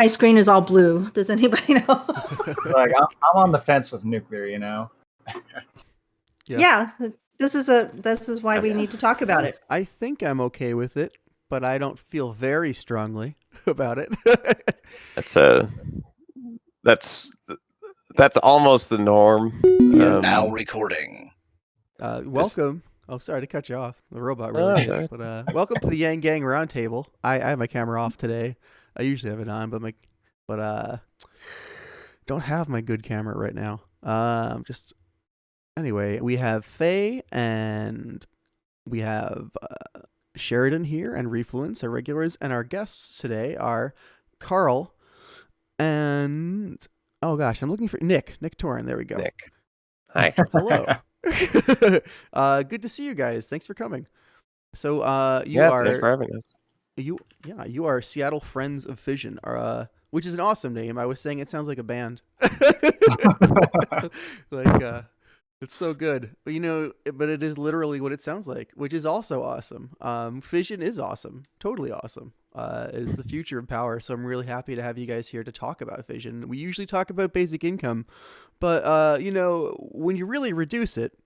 My screen is all blue. Does anybody know? It's like I'm on the fence with nuclear, you know. Yeah, this is why we need to talk about it. I think I'm okay with it, but I don't feel very strongly about it. That's almost the norm. Now recording. Welcome. Oh, sorry to cut you off. The robot really is. But welcome to the Yanggang Roundtable. I have my camera off today. I usually have it on, but don't have my good camera right now. Anyway, we have Faye and we have Sheridan here and Refluence, our regulars, and our guests today are Karl and oh gosh, I'm looking for Nick Touran. There we go. Nick, hi. Hello. Good to see you guys. Thanks for coming. So thanks for having us. You are Seattle Friends of Fission, which is an awesome name. I was saying it sounds like a band. It's so good. But but it is literally what it sounds like, which is also awesome. Fission is awesome. Totally awesome. It's the future of power. So I'm really happy to have you guys here to talk about fission. We usually talk about basic income, but when you really reduce it,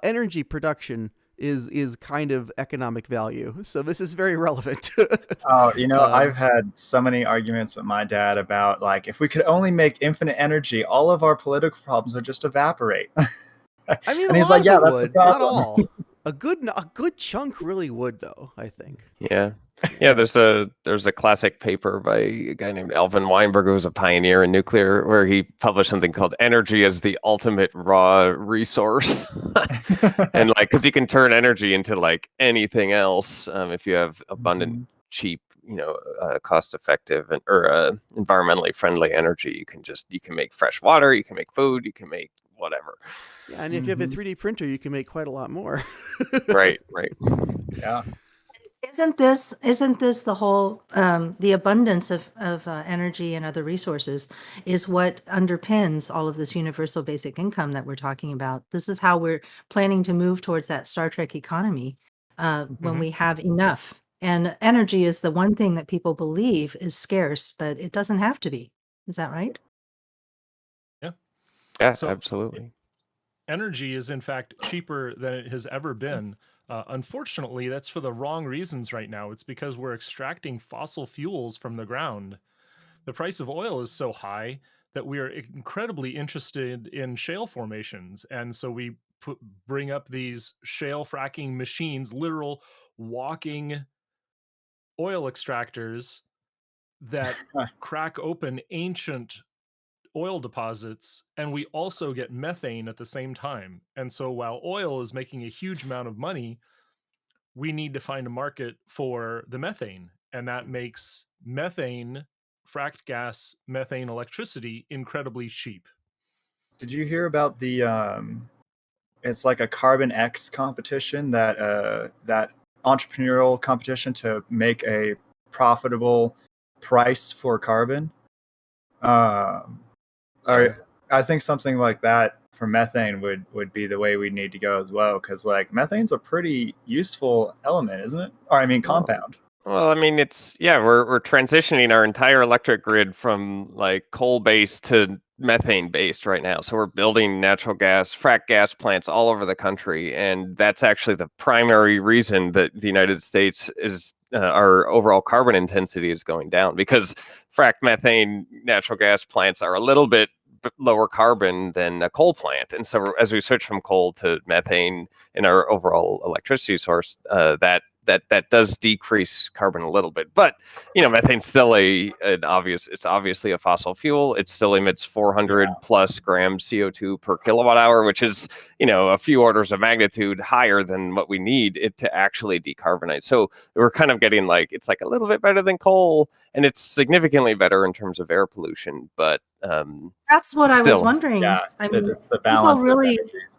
energy production is kind of economic value. So this is very relevant. I've had so many arguments with my dad about, like, if we could only make infinite energy, all of our political problems would just evaporate. I mean, and he's like, yeah, that's the problem. Not all. A good chunk really would, though, I think. Yeah. There's a classic paper by a guy named Alvin Weinberg, who was a pioneer in nuclear, where he published something called "Energy as the Ultimate Raw Resource," and because you can turn energy into anything else if you have abundant, cheap, cost-effective or environmentally friendly energy. You can make fresh water, you can make food, you can make whatever. Yeah, and if you have a 3D printer, you can make quite a lot more. Right. Yeah. Isn't this the whole the abundance of energy and other resources is what underpins all of this universal basic income that we're talking about? This is how we're planning to move towards that Star Trek economy when we have enough. And energy is the one thing that people believe is scarce, but it doesn't have to be. Is that right? Yeah, So, absolutely. Energy is in fact cheaper than it has ever been. Unfortunately, that's for the wrong reasons right now. It's because we're extracting fossil fuels from the ground. The price of oil is so high that we are incredibly interested in shale formations. And so we bring up these shale fracking machines, literal walking oil extractors that crack open ancient oil deposits, and we also get methane at the same time. And so while oil is making a huge amount of money, we need to find a market for the methane, and that makes methane, fracked gas, methane electricity incredibly cheap. Did you hear about it's like a Carbon X competition, that entrepreneurial competition to make a profitable price for carbon? I think something like that for methane would be the way we need to go as well, because methane's a pretty useful element, isn't it? Or compound. Well, we're transitioning our entire electric grid from coal-based to methane-based right now. So we're building natural gas, frack gas plants all over the country, and that's actually the primary reason that the United States is our overall carbon intensity is going down, because frack methane natural gas plants are a little bit lower carbon than a coal plant. And so as we switch from coal to methane in our overall electricity source, that does decrease carbon a little bit. But methane's still it's obviously a fossil fuel. It still emits 400 plus grams CO2 per kilowatt hour, which is a few orders of magnitude higher than what we need it to actually decarbonize. So we're kind of getting it's a little bit better than coal, and it's significantly better in terms of air pollution. But that's what I was wondering. Yeah, it's the balance of energies.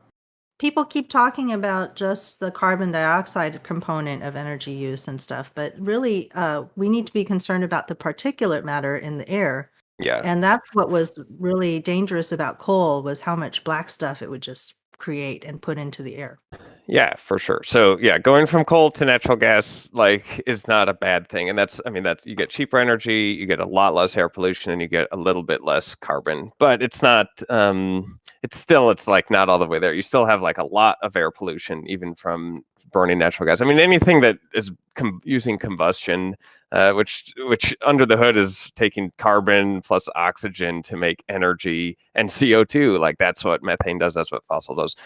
People keep talking about just the carbon dioxide component of energy use and stuff, but really we need to be concerned about the particulate matter in the air. Yeah. And that's what was really dangerous about coal, was how much black stuff it would just create and put into the air. Yeah, for sure. So yeah, going from coal to natural gas like is not a bad thing. And that's, I mean, that's, you get cheaper energy, you get a lot less air pollution, and you get a little bit less carbon. But it's not it's still, it's like not all the way there. You still have like a lot of air pollution even from burning natural gas. I mean, anything that is using combustion, which under the hood is taking carbon plus oxygen to make energy, and CO2, like that's what methane does, that's what fossil does.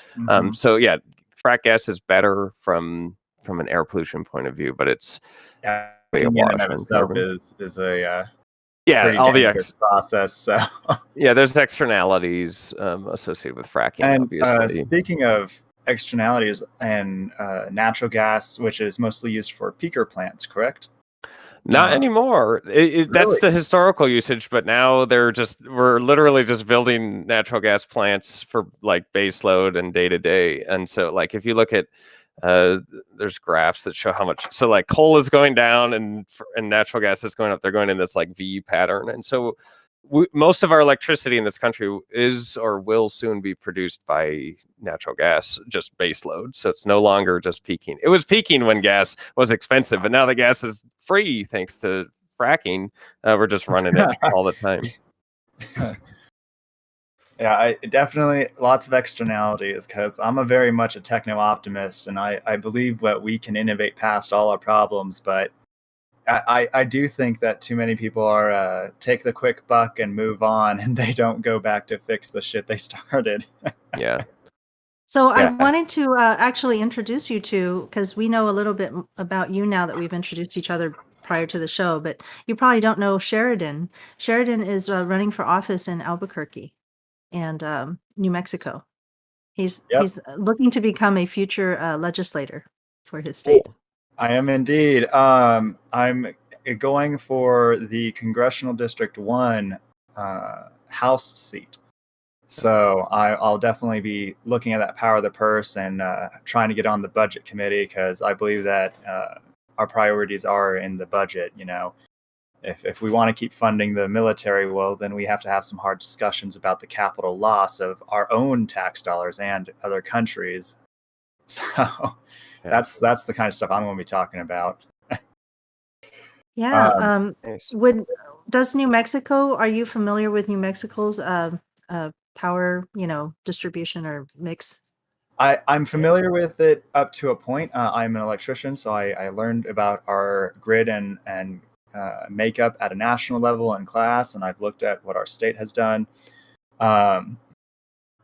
So yeah, frac gas is better from an air pollution point of view, but it's Yeah, way a in and wash of on itself carbon. is a Yeah, pretty all the dangerous process. So, yeah, there's externalities associated with fracking, and obviously. speaking of externalities and natural gas, which is mostly used for peaker plants, correct? Not anymore. That's Really? the historical usage, but now we're literally just building natural gas plants for like base load and day to day. And so like if you look at there's graphs that show how much, so like coal is going down and natural gas is going up. They're going in this like V pattern. And so most of our electricity in this country is or will soon be produced by natural gas, just base load. So it's no longer just peaking. It was peaking when gas was expensive, but now the gas is free thanks to fracking. We're just running it all the time. Yeah, I definitely lots of externalities because I'm a very much a techno optimist, and I believe that we can innovate past all our problems. But I do think that too many people are take the quick buck and move on, and they don't go back to fix the shit they started. Yeah. So I Yeah. wanted to actually introduce you to, because we know a little bit about you now that we've introduced each other prior to the show, but you probably don't know Sheridan. Sheridan is running for office in Albuquerque and New Mexico. He's Yep. he's looking to become a future legislator for his state. Cool. I am indeed. I'm going for the Congressional District 1 House seat. So I'll definitely be looking at that power of the purse and trying to get on the budget committee because I believe that our priorities are in the budget. You know, if we want to keep funding the military, well, then we have to have some hard discussions about the capital loss of our own tax dollars and other countries. So that's the kind of stuff I'm going to be talking about. Yeah. Nice. Does New Mexico, are you familiar with New Mexico's power, distribution or mix? I'm familiar with it up to a point. I'm an electrician, so I learned about our grid and makeup at a national level in class, and I've looked at what our state has done.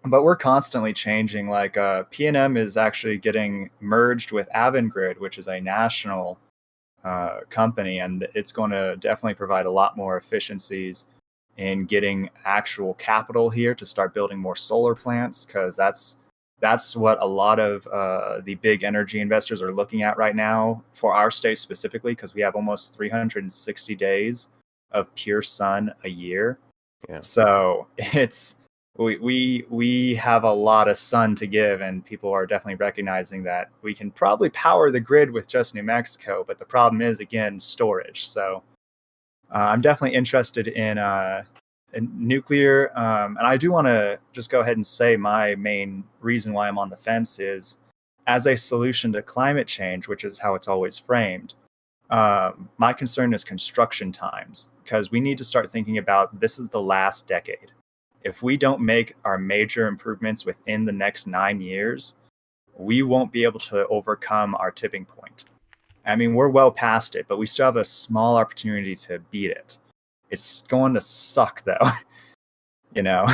But we're constantly changing. Like PNM is actually getting merged with Avangrid, which is a national company, and it's going to definitely provide a lot more efficiencies in getting actual capital here to start building more solar plants, because that's what a lot of the big energy investors are looking at right now for our state specifically, because we have almost 360 days of pure sun a year. Yeah. So it's we have a lot of sun to give, and people are definitely recognizing that we can probably power the grid with just New Mexico, but the problem is again storage. So I'm definitely interested in nuclear, and I do want to just go ahead and say my main reason why I'm on the fence is as a solution to climate change, which is how it's always framed. My concern is construction times, because we need to start thinking about this is the last decade. If we don't make our major improvements within the next 9 years, we won't be able to overcome our tipping point. I mean, we're well past it, but we still have a small opportunity to beat it. It's going to suck, though. You know?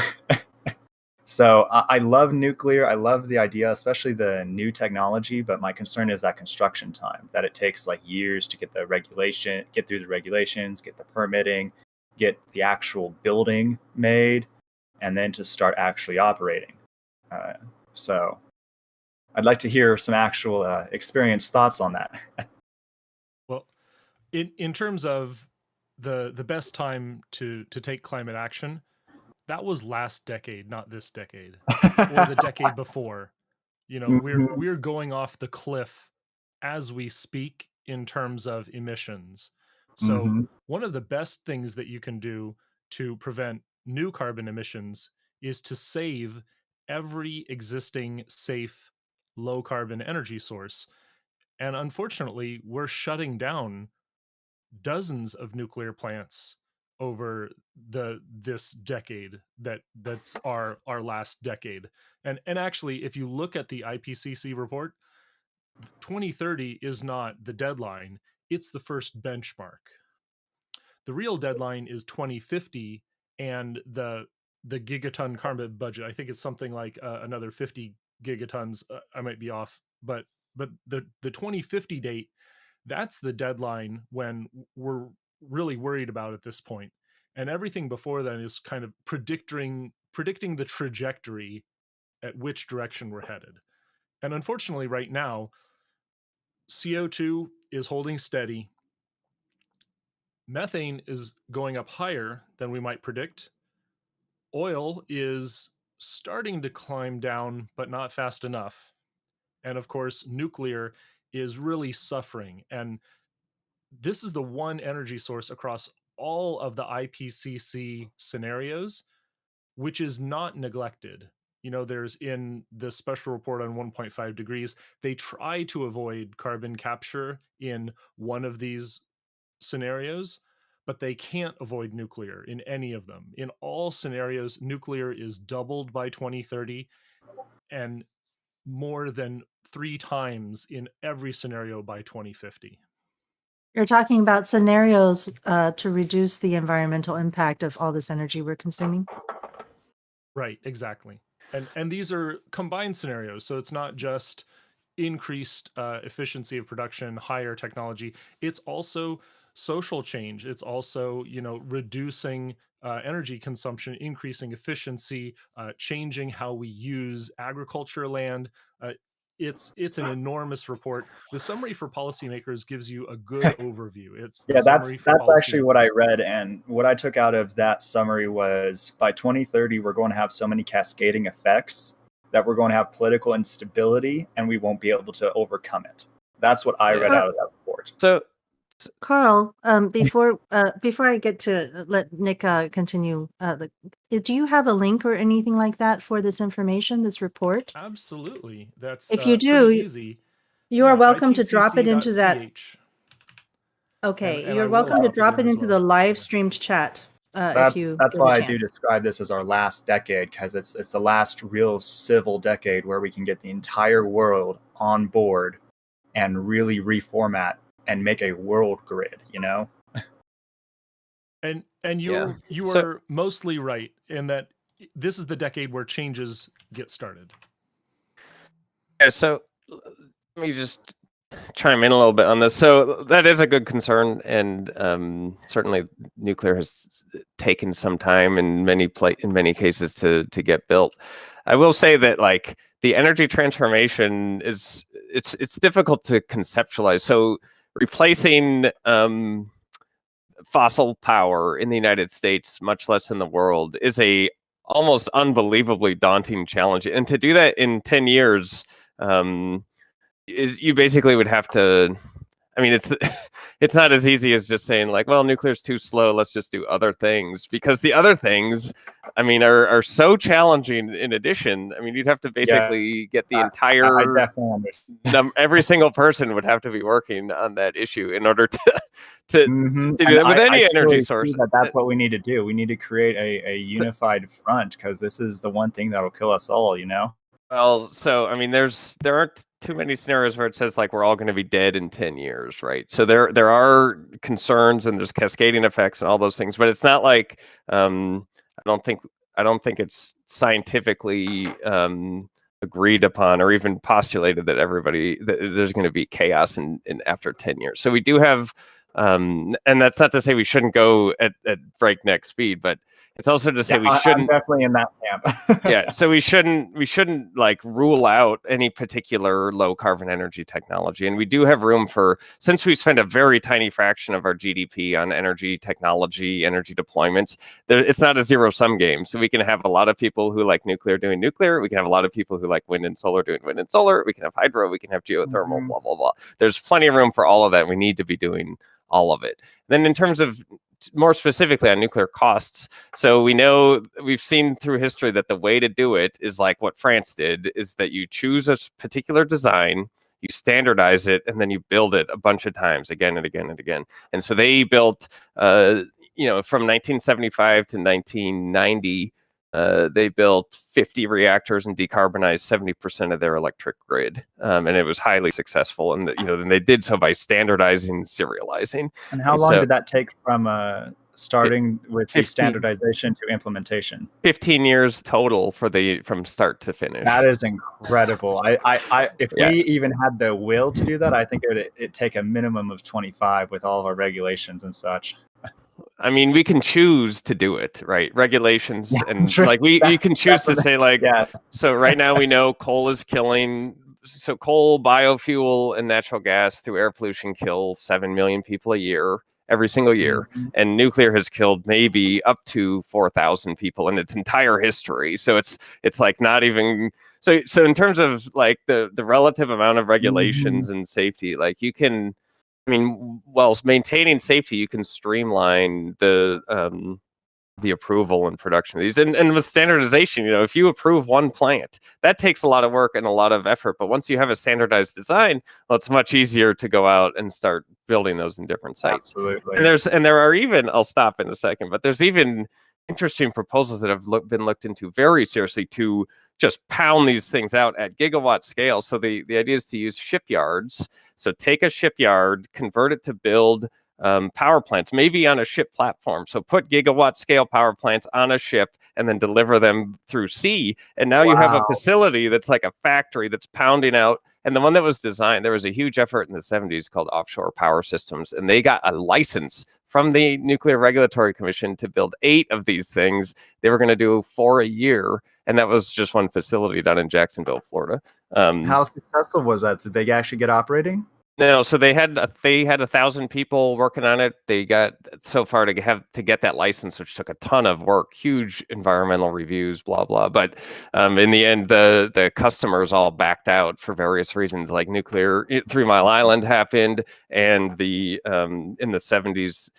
So I love nuclear. I love the idea, especially the new technology, but my concern is that construction time, that it takes like years to get through the regulations, get the permitting, get the actual building made, and then to start actually operating. So I'd like to hear some actual experienced thoughts on that. Well, in terms of the best time to take climate action, that was last decade, not this decade, or the decade before. We're going off the cliff as we speak in terms of emissions. So one of the best things that you can do to prevent new carbon emissions is to save every existing safe low carbon energy source. And unfortunately, we're shutting down dozens of nuclear plants over this decade that's our last decade. And actually, if you look at the IPCC report, 2030 is not the deadline, it's the first benchmark. The real deadline is 2050, and the gigaton carbon budget, I think it's something like another 50 gigatons. I might be off, but the 2050 date, that's the deadline when we're really worried about at this point. And everything before then is kind of predicting the trajectory at which direction we're headed. And unfortunately, right now, CO2 is holding steady. Methane is going up higher than we might predict. Oil is starting to climb down, but not fast enough. And of course, nuclear is really suffering. And this is the one energy source across all of the IPCC scenarios which is not neglected. You know, there's in the special report on 1.5 degrees, they try to avoid carbon capture in one of these scenarios, but they can't avoid nuclear in any of them. In all scenarios, nuclear is doubled by 2030 and more than 3 times in every scenario by 2050. You're talking about scenarios to reduce the environmental impact of all this energy we're consuming? Right, exactly. And these are combined scenarios, so it's not just increased efficiency of production, higher technology. It's also social change. It's also, you know, reducing energy consumption, increasing efficiency, changing how we use agriculture land. It's an enormous report. The summary for policymakers gives you a good overview. It's the Yeah, summary for that's actually what I policymakers. read, and what I took out of that summary was by 2030 we're going to have so many cascading effects that we're going to have political instability and we won't be able to overcome it. That's what I read Yeah. out of that report. So Karl, before I get to let Nick continue, do you have a link or anything like that for this information, this report? Absolutely. That's If you pretty do, easy. you are Yeah, welcome to drop it into that. ipcc.ch. Okay, And I you're will welcome to drop it drop in it as into well. the live streamed chat if you That's get a why I do chance. describe this as our last decade, because it's the last real civil decade where we can get the entire world on board and really reformat and make a world grid, you know? And Yeah. you So- are mostly right in that this is the decade where changes get started. Yeah, so let me just chime in a little bit on this. So that is a good concern, and certainly nuclear has taken some time in many cases to get built. I will say that like the energy transformation is it's difficult to conceptualize. So replacing fossil power in the United States, much less in the world, is a almost unbelievably daunting challenge. And to do that in 10 years, you basically would have to, I mean, it's not as easy as just saying like, well, nuclear's too slow, let's just do other things, because the other things, I mean, are so challenging. In addition, I mean, you'd have to basically get the I entire definitely understand. every single person would have to be working on that issue in order to Mhm. do And that with any I energy truly source. see that that's what we need to do. We need to create a unified front, because this is the one thing that'll kill us all, you know? Well, so I mean, there aren't too many scenarios where it says like we're all going to be dead in 10 years, right? So there are concerns and there's cascading effects and all those things, but it's not like I don't think it's scientifically agreed upon or even postulated that there's going to be chaos in after 10 years. So we do have and that's not to say we shouldn't go at breakneck speed, but it's also to say we I'm shouldn't. definitely in that camp. Yeah, so we shouldn't like rule out any particular low carbon energy technology, and we do have room for, since we spend a very tiny fraction of our GDP on energy technology, energy deployments. It's not a zero sum game, so we can have a lot of people who like nuclear doing nuclear. We can have a lot of people who like wind and solar doing wind and solar. We can have hydro. We can have geothermal. Mhm. Blah blah blah. There's plenty of room for all of that. We need to be doing all of it. Then in terms of more specifically on nuclear costs. So we've seen through history that the way to do it is like what France did, is that you choose a particular design, you standardize it, and then you build it a bunch of times again and again and again. And so they built, from 1975 to 1990, they built 50 reactors and decarbonized 70% of their electric grid, and it was highly successful. And then they did so by standardizing, serializing. And how And long so did that take from starting with the 15. standardization to implementation? 15 years total from start to finish. That is incredible. If Yeah. we even had the will to do that, I think it'd take a minimum of 25 with all of our regulations and such. I mean, we can choose to do it, right? Regulations, Yeah, and sure. like you can choose to say like, Yeah. so right now we know coal is killing. So coal, biofuel, and natural gas through air pollution kill 7 million people a year, every single year. Mhm. And nuclear has killed maybe up to 4,000 people in its entire history. So it's like not even so in terms of like the relative amount of regulations and safety, like you can, I mean, whilst maintaining safety, you can streamline the approval and production of these. And with standardization, if you approve one plant, that takes a lot of work and a lot of effort. But once you have a standardized design, well, it's much easier to go out and start building those in different sites. Absolutely. And there are even, I'll stop in a second, but there's even interesting proposals that have been looked into very seriously to just pound these things out at gigawatt scale. So the idea is to use shipyards. So take a shipyard, convert it to build power plants, maybe on a ship platform. So put gigawatt scale power plants on a ship and then deliver them through sea. And now you have a Wow. facility that's like a factory that's pounding out. And the one that was designed, there was a huge effort in the 70s called Offshore Power Systems. And they got a license from the Nuclear Regulatory Commission to build 8 of these things. They were going to do 4 a year. And that was just one facility down in Jacksonville, Florida. How successful was that? Did they actually get operating? No, so they had 1,000 people working on it. They got so far to get that license, which took a ton of work, huge environmental reviews, blah blah. But in the end, the customers all backed out for various reasons, like nuclear 3 Mile Island happened, and in the 70s,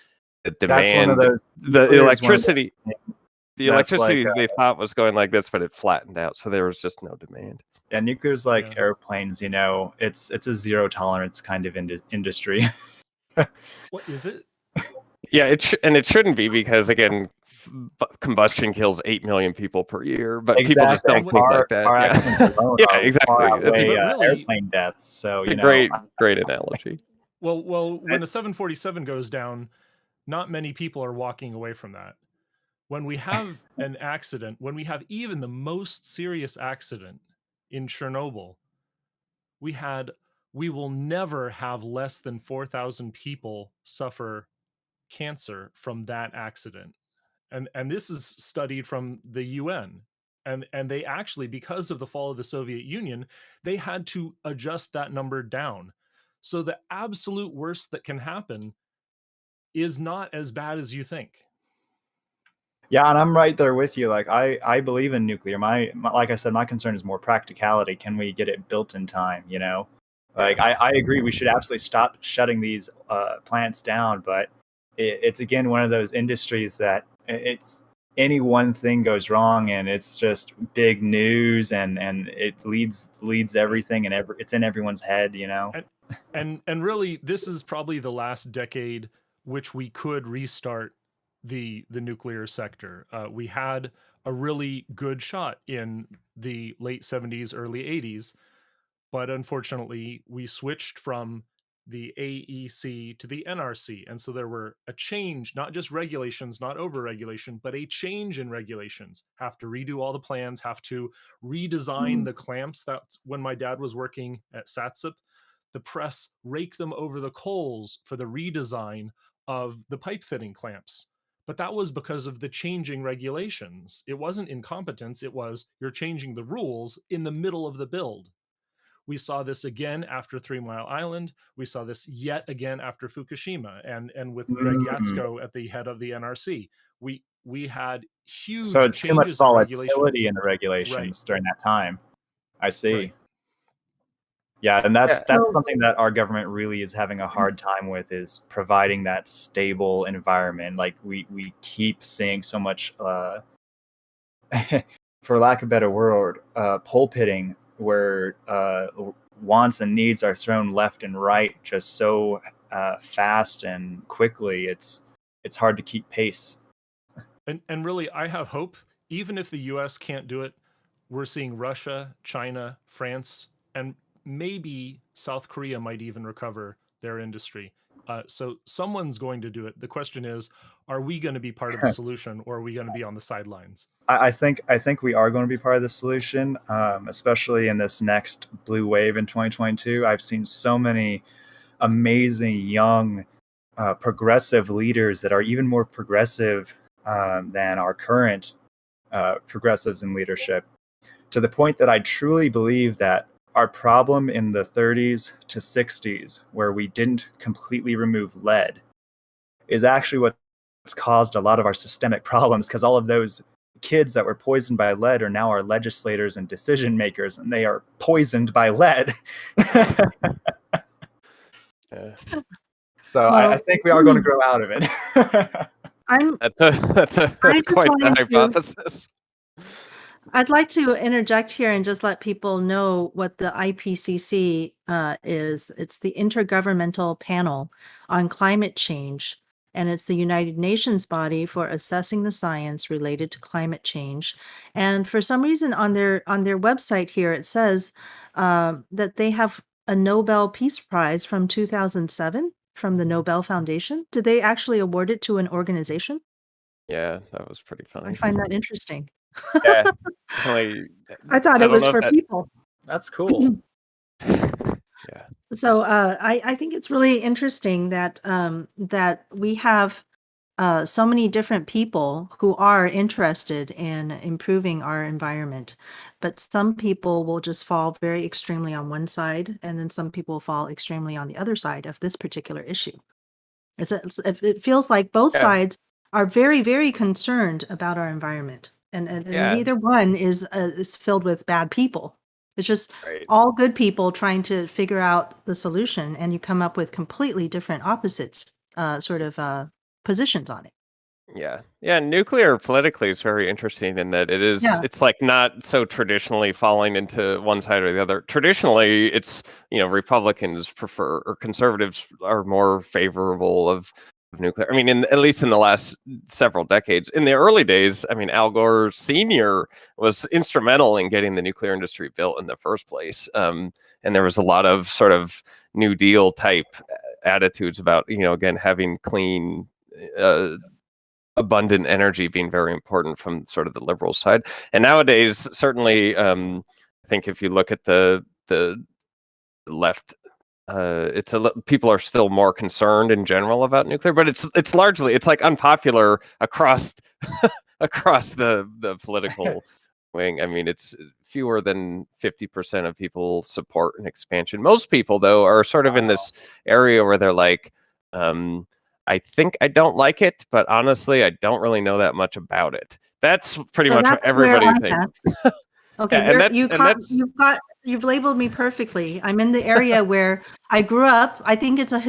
the demand, That's one of those. the electricity. The That's electricity like, they thought was going like this, but it flattened out, so there was just no demand. Yeah, nuclear's like Yeah. airplanes. It's a zero tolerance kind of industry. What is it? Yeah, it shouldn't be, because again, combustion kills 8 million people per year, but people just don't think like that. Car Yeah, accidents alone yeah, far exactly. That's outweigh, But really- airplane deaths. So a great analogy. Well, when a 747 goes down, not many people are walking away from that. When we have an accident, when we have even the most serious accident in Chernobyl, we will never have less than 4,000 people suffer cancer from that accident. And this is studied from the UN. And they actually, because of the fall of the Soviet Union, they had to adjust that number down. So the absolute worst that can happen is not as bad as you think. Yeah, and I'm right there with you. Like I believe in nuclear. My like I said, my concern is more practicality. Can we get it built in time? Like I agree. We should absolutely stop shutting these plants down. But it's again one of those industries that it's any one thing goes wrong and it's just big news and it leads everything and it's in everyone's head. And really, this is probably the last decade which we could restart the nuclear sector. We had a really good shot in the late 70s, early 80s, but unfortunately, we switched from the AEC to the NRC. And so there were a change, not just regulations, not over regulation, but a change in regulations. Have to redo all the plans, have to redesign the clamps. That's when my dad was working at SATSIP. The press raked them over the coals for the redesign of the pipe fitting clamps. But that was because of the changing regulations. It wasn't incompetence. It was you're changing the rules in the middle of the build. We saw this again after 3 Mile Island. We saw this yet again after Fukushima, and with Greg Yatsko at the head of the NRC. We had huge So it's too much changes in volatility regulations. in the regulations during that time. I see. Right. Yeah, and that's So- something that our government really is having a hard time with, is providing that stable environment. Like we keep seeing so much, for lack of a better word, pulpitting, where wants and needs are thrown left and right just so fast and quickly. It's hard to keep pace. And really, I have hope. Even if the U.S. can't do it, we're seeing Russia, China, France, and maybe South Korea might even recover their industry. So someone's going to do it. The question is, are we going to be part of the solution, or are we going to be on the sidelines? I think we are going to be part of the solution, especially in this next blue wave in 2022. I've seen so many amazing young progressive leaders that are even more progressive than our current progressives in leadership, to the point that I truly believe that our problem in the 30s to 60s, where we didn't completely remove lead, is actually what's caused a lot of our systemic problems, because all of those kids that were poisoned by lead are now our legislators and decision makers, and they are poisoned by lead. Yeah. So Well, I think we are going to grow out of it. That's just quite the wanted to- hypothesis. I'd like to interject here and just let people know what the IPCC is. It's the Intergovernmental Panel on Climate Change, and it's the United Nations body for assessing the science related to climate change. And for some reason, on their website here, it says that they have a Nobel Peace Prize from 2007 from the Nobel Foundation. Did they actually award it to an organization? Yeah, that was pretty funny. I find that interesting. Yeah, definitely. I thought it don't was know if for that- people. That's cool. Yeah. So I think it's really interesting that that we have so many different people who are interested in improving our environment, but some people will just fall very extremely on one side, and then some people fall extremely on the other side of this particular issue. It feels like both Yeah. sides are very, very concerned about our environment, and Yeah. neither one is filled with bad people. It's just Right. all good people trying to figure out the solution, and you come up with completely different opposites, positions on it. Yeah. Yeah. Nuclear politically is very interesting in that Yeah. it's like not so traditionally falling into one side or the other. Traditionally, it's, Republicans prefer, or conservatives are more favorable of nuclear. I mean, at least in the last several decades. In the early days, I mean, Al Gore Sr. was instrumental in getting the nuclear industry built in the first place. And there was a lot of sort of New Deal type attitudes about, again, having clean, abundant energy being very important from sort of the liberal side. And nowadays, certainly, I think if you look at the left, people are still more concerned in general about nuclear, but it's largely, it's like unpopular across across the political wing. I mean, it's fewer than 50% of people support an expansion. Most people, though, are sort of in this area where they're like, I think I don't like it, but honestly, I don't really know that much about it. That's pretty much what that's where everybody I'm thinks. at. Okay, Yeah, and you've labeled me perfectly. I'm in the area where I grew up. I think it's I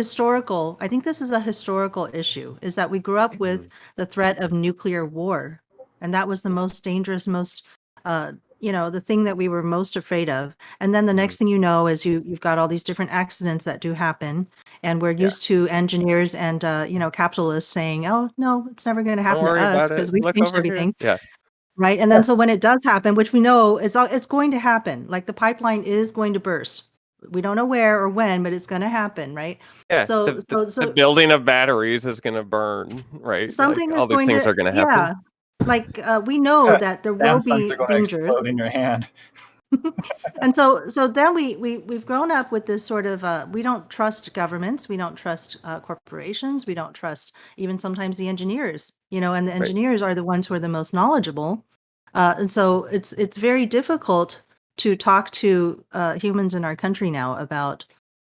think this is a historical issue, is that we grew up with the threat of nuclear war. And that was the most dangerous, most, the thing that we were most afraid of. And then the next thing you know is you've got all these different accidents that do happen. And we're used to engineers and, capitalists saying, oh, no, it's never going to happen to worry us about it. because we've Look changed over here. everything. Yeah. Right. And then so when it does happen, which we know it's going to happen, like the pipeline is going to burst. We don't know where or when, but it's going to happen. Right. Yeah, So the building of batteries is going to burn, right? something Like, is all these going things to, are going to happen. yeah. Like we know that there will Samsungs be are going to dangers. explode in your hand. And so then we've grown up with this sort of we don't trust governments, we don't trust corporations, we don't trust even sometimes the engineers, and the engineers are the ones who are the most knowledgeable. And so it's very difficult to talk to humans in our country now about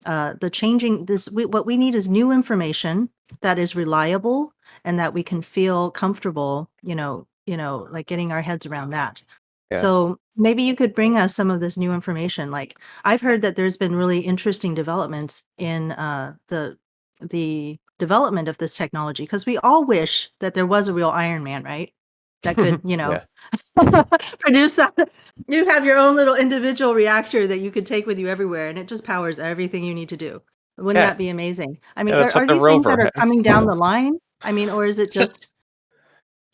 the changing what we need is new information that is reliable and that we can feel comfortable, like getting our heads around that. Yeah. So maybe you could bring us some of this new information. Like I've heard that there's been really interesting developments in the development of this technology because we all wish that there was a real Iron Man, right? That could, Yeah. produce that. You have your own little individual reactor that you could take with you everywhere, and it just powers everything you need to do. Wouldn't Yeah. that be amazing? I mean, Yeah, that's what are the these things that rover are has. coming down the line? I mean, or is it So- just,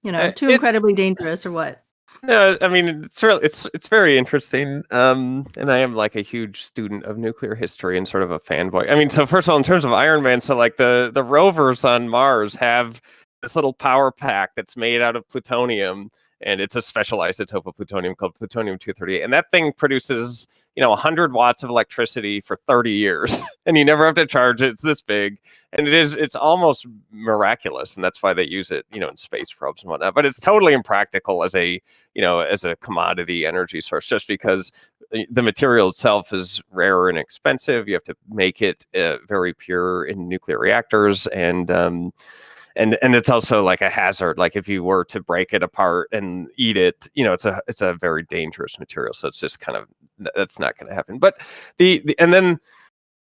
too it's incredibly dangerous or what? no, I mean it's very interesting. And I am like a huge student of nuclear history and sort of a fanboy. I mean, so first of all, in terms of Iron Man, so like the rovers on Mars have this little power pack that's made out of plutonium, and it's a special isotope of plutonium called plutonium-238, and that thing produces 100 watts of electricity for 30 years, and you never have to charge it. It's this big, and it's almost miraculous, and that's why they use it in space probes and whatnot. But it's totally impractical as a commodity energy source, just because the material itself is rare and expensive. You have to make it very pure in nuclear reactors, and it's also like a hazard. Like if you were to break it apart and eat it, it's a very dangerous material. So it's just kind of, that's not going to happen. But and then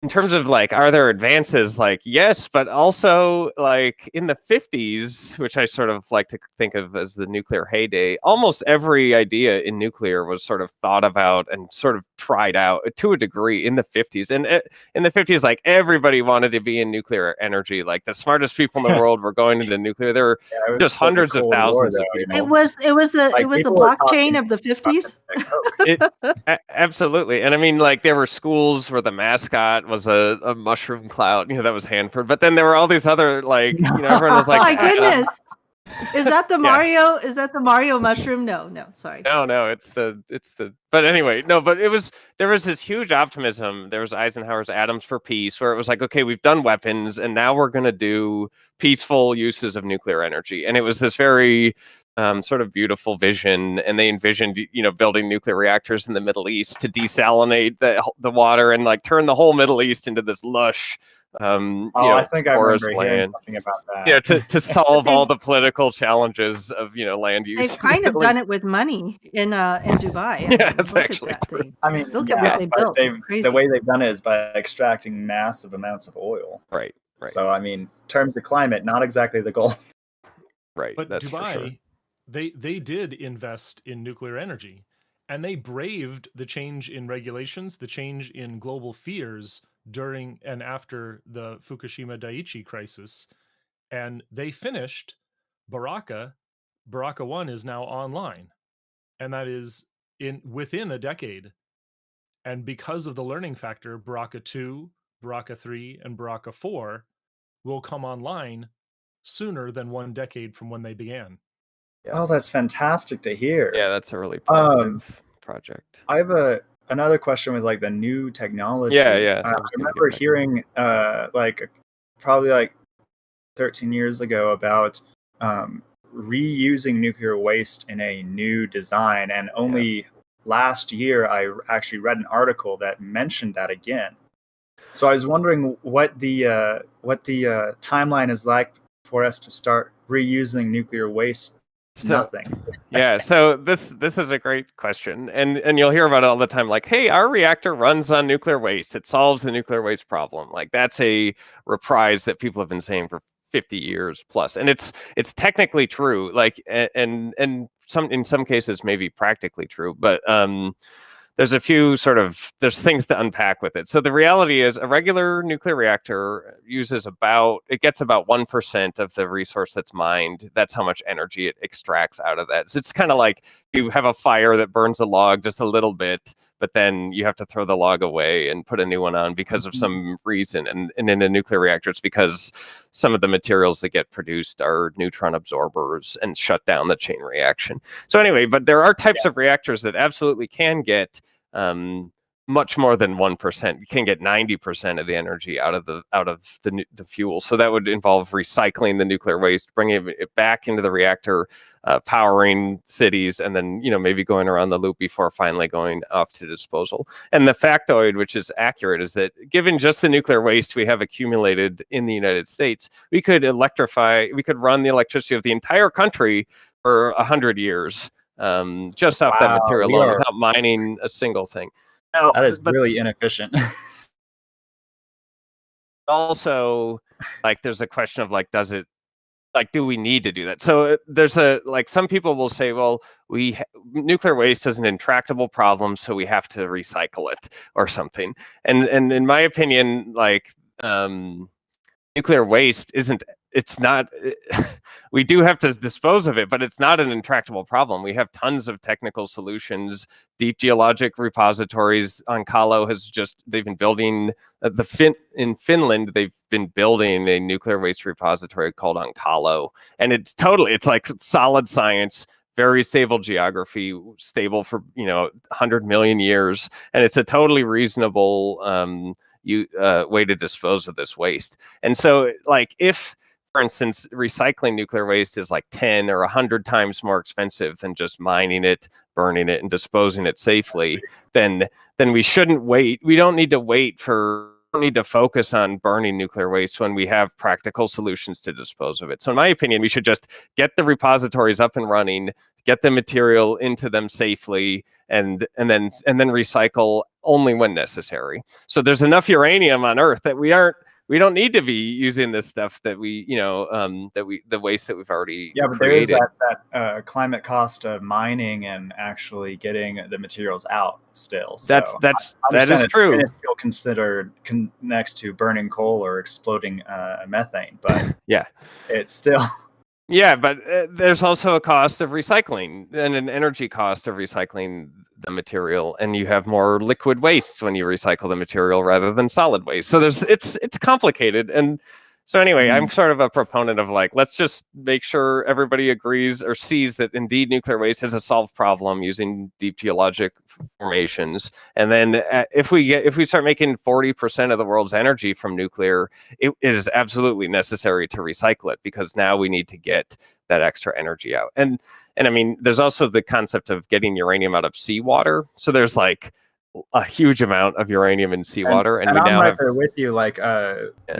in terms of like, are there advances? Like, yes, but also like in the 50s, which I sort of like to think of as the nuclear heyday, almost every idea in nuclear was sort of thought about and sort of tried out to a degree in the 50s. And in the 50s, like everybody wanted to be in nuclear energy. Like the smartest people in the world were going into nuclear. There were Yeah, it was just like the hundreds of Cold War, thousands of though, It people. was the Like, the people were blockchain talking of the 50s. Absolutely. And I mean, like there were schools where the mascot was a mushroom cloud, that was Hanford. But then there were all these other, like, everyone was like, My goodness. Is that the Yeah. Mario? Is that the Mario mushroom? No, sorry. No, it's the, but anyway, no, but there was this huge optimism. There was Eisenhower's Atoms for Peace, where it was like, okay, we've done weapons and now we're going to do peaceful uses of nuclear energy. And it was this very sort of beautiful vision. And they envisioned, building nuclear reactors in the Middle East to desalinate the water and like turn the whole Middle East into this lush, I think I forest remember hearing land. something about that. To solve all the political challenges of land use. They've kind of done it with money in Dubai. Yeah, it's look actually at that thing. I mean, Look at what they but built. It's crazy. the way they've done it is by extracting massive amounts of oil. Right. So, I mean, in terms of climate, not exactly the goal. Right. But That's for sure. Dubai, they did invest in nuclear energy, and they braved the change in regulations, the change in global fears during and after the Fukushima Daiichi crisis, and they finished Baraka. Baraka 1 is now online, and that is within a decade. And because of the learning factor, Baraka 2, Baraka 3, and Baraka 4 will come online sooner than 1 decade from when they began. Yeah. Oh, that's fantastic to hear. Yeah, that's a really positive project. I have another question with like the new technology. Yeah. I remember hearing probably like 13 years ago about reusing nuclear waste in a new design, and only last year I actually read an article that mentioned that again. So I was wondering what the timeline is like for us to start reusing nuclear waste. Nothing. Yeah, so this is a great question, and you'll hear about it all the time. Like, hey, our reactor runs on nuclear waste. It solves the nuclear waste problem. Like that's a reprise that people have been saying for 50 years plus, and it's technically true. Like, and in some cases maybe practically true, but there's there's things to unpack with it. So the reality is a regular nuclear reactor gets about 1% of the resource that's mined. That's how much energy it extracts out of that. So it's kind of like you have a fire that burns a log just a little bit, but then you have to throw the log away and put a new one on because of some reason. And in a nuclear reactor, it's because some of the materials that get produced are neutron absorbers and shut down the chain reaction. So anyway, but there are types of reactors that absolutely can get much more than 1%. You can get 90% of the energy out of the fuel. So that would involve recycling the nuclear waste, bringing it back into the reactor, powering cities, and then maybe going around the loop before finally going off to disposal. And the factoid, which is accurate, is that given just the nuclear waste we have accumulated in the United States, we could run the electricity of the entire country for 100 years. just off that Wow, material we alone are. without mining a single thing. Now, That is but really inefficient. also, like, there's a question of like, does it like, do we need to do that? So there's a like some people will say, well, nuclear waste is an intractable problem, so we have to recycle it or something. And in my opinion, like nuclear waste isn't. It's not. We do have to dispose of it, but it's not an intractable problem. We have tons of technical solutions. Deep geologic repositories. Onkalo they've been building in Finland. They've been building a nuclear waste repository called Onkalo, and it's like solid science, very stable geography, stable for 100 million years, and it's a totally reasonable way to dispose of this waste. And so, like, if, for instance, recycling nuclear waste is like 10 or 100 times more expensive than just mining it, burning it, and disposing it safely, then we shouldn't wait. We don't need to wait for. We don't need to focus on burning nuclear waste when we have practical solutions to dispose of it. So, in my opinion, we should just get the repositories up and running, get the material into them safely, and then recycle only when necessary. So there's enough uranium on Earth that we don't need to be using this stuff that the waste that we've already Yeah, but created. there is that climate cost of mining and actually getting the materials out still. So That is true. And it's still considered next to burning coal or exploding methane, but Yeah. it's still. Yeah, but there's also a cost of recycling and an energy cost of recycling the material, and you have more liquid waste when you recycle the material rather than solid waste. So it's complicated. And so anyway, I'm sort of a proponent of like, let's just make sure everybody agrees or sees that indeed nuclear waste is a solved problem using deep geologic formations. And then if we start making 40% of the world's energy from nuclear, it is absolutely necessary to recycle it, because now we need to get that extra energy out. And I mean, there's also the concept of getting uranium out of seawater. So there's like a huge amount of uranium in seawater, and we I'm now right have there with you. Like,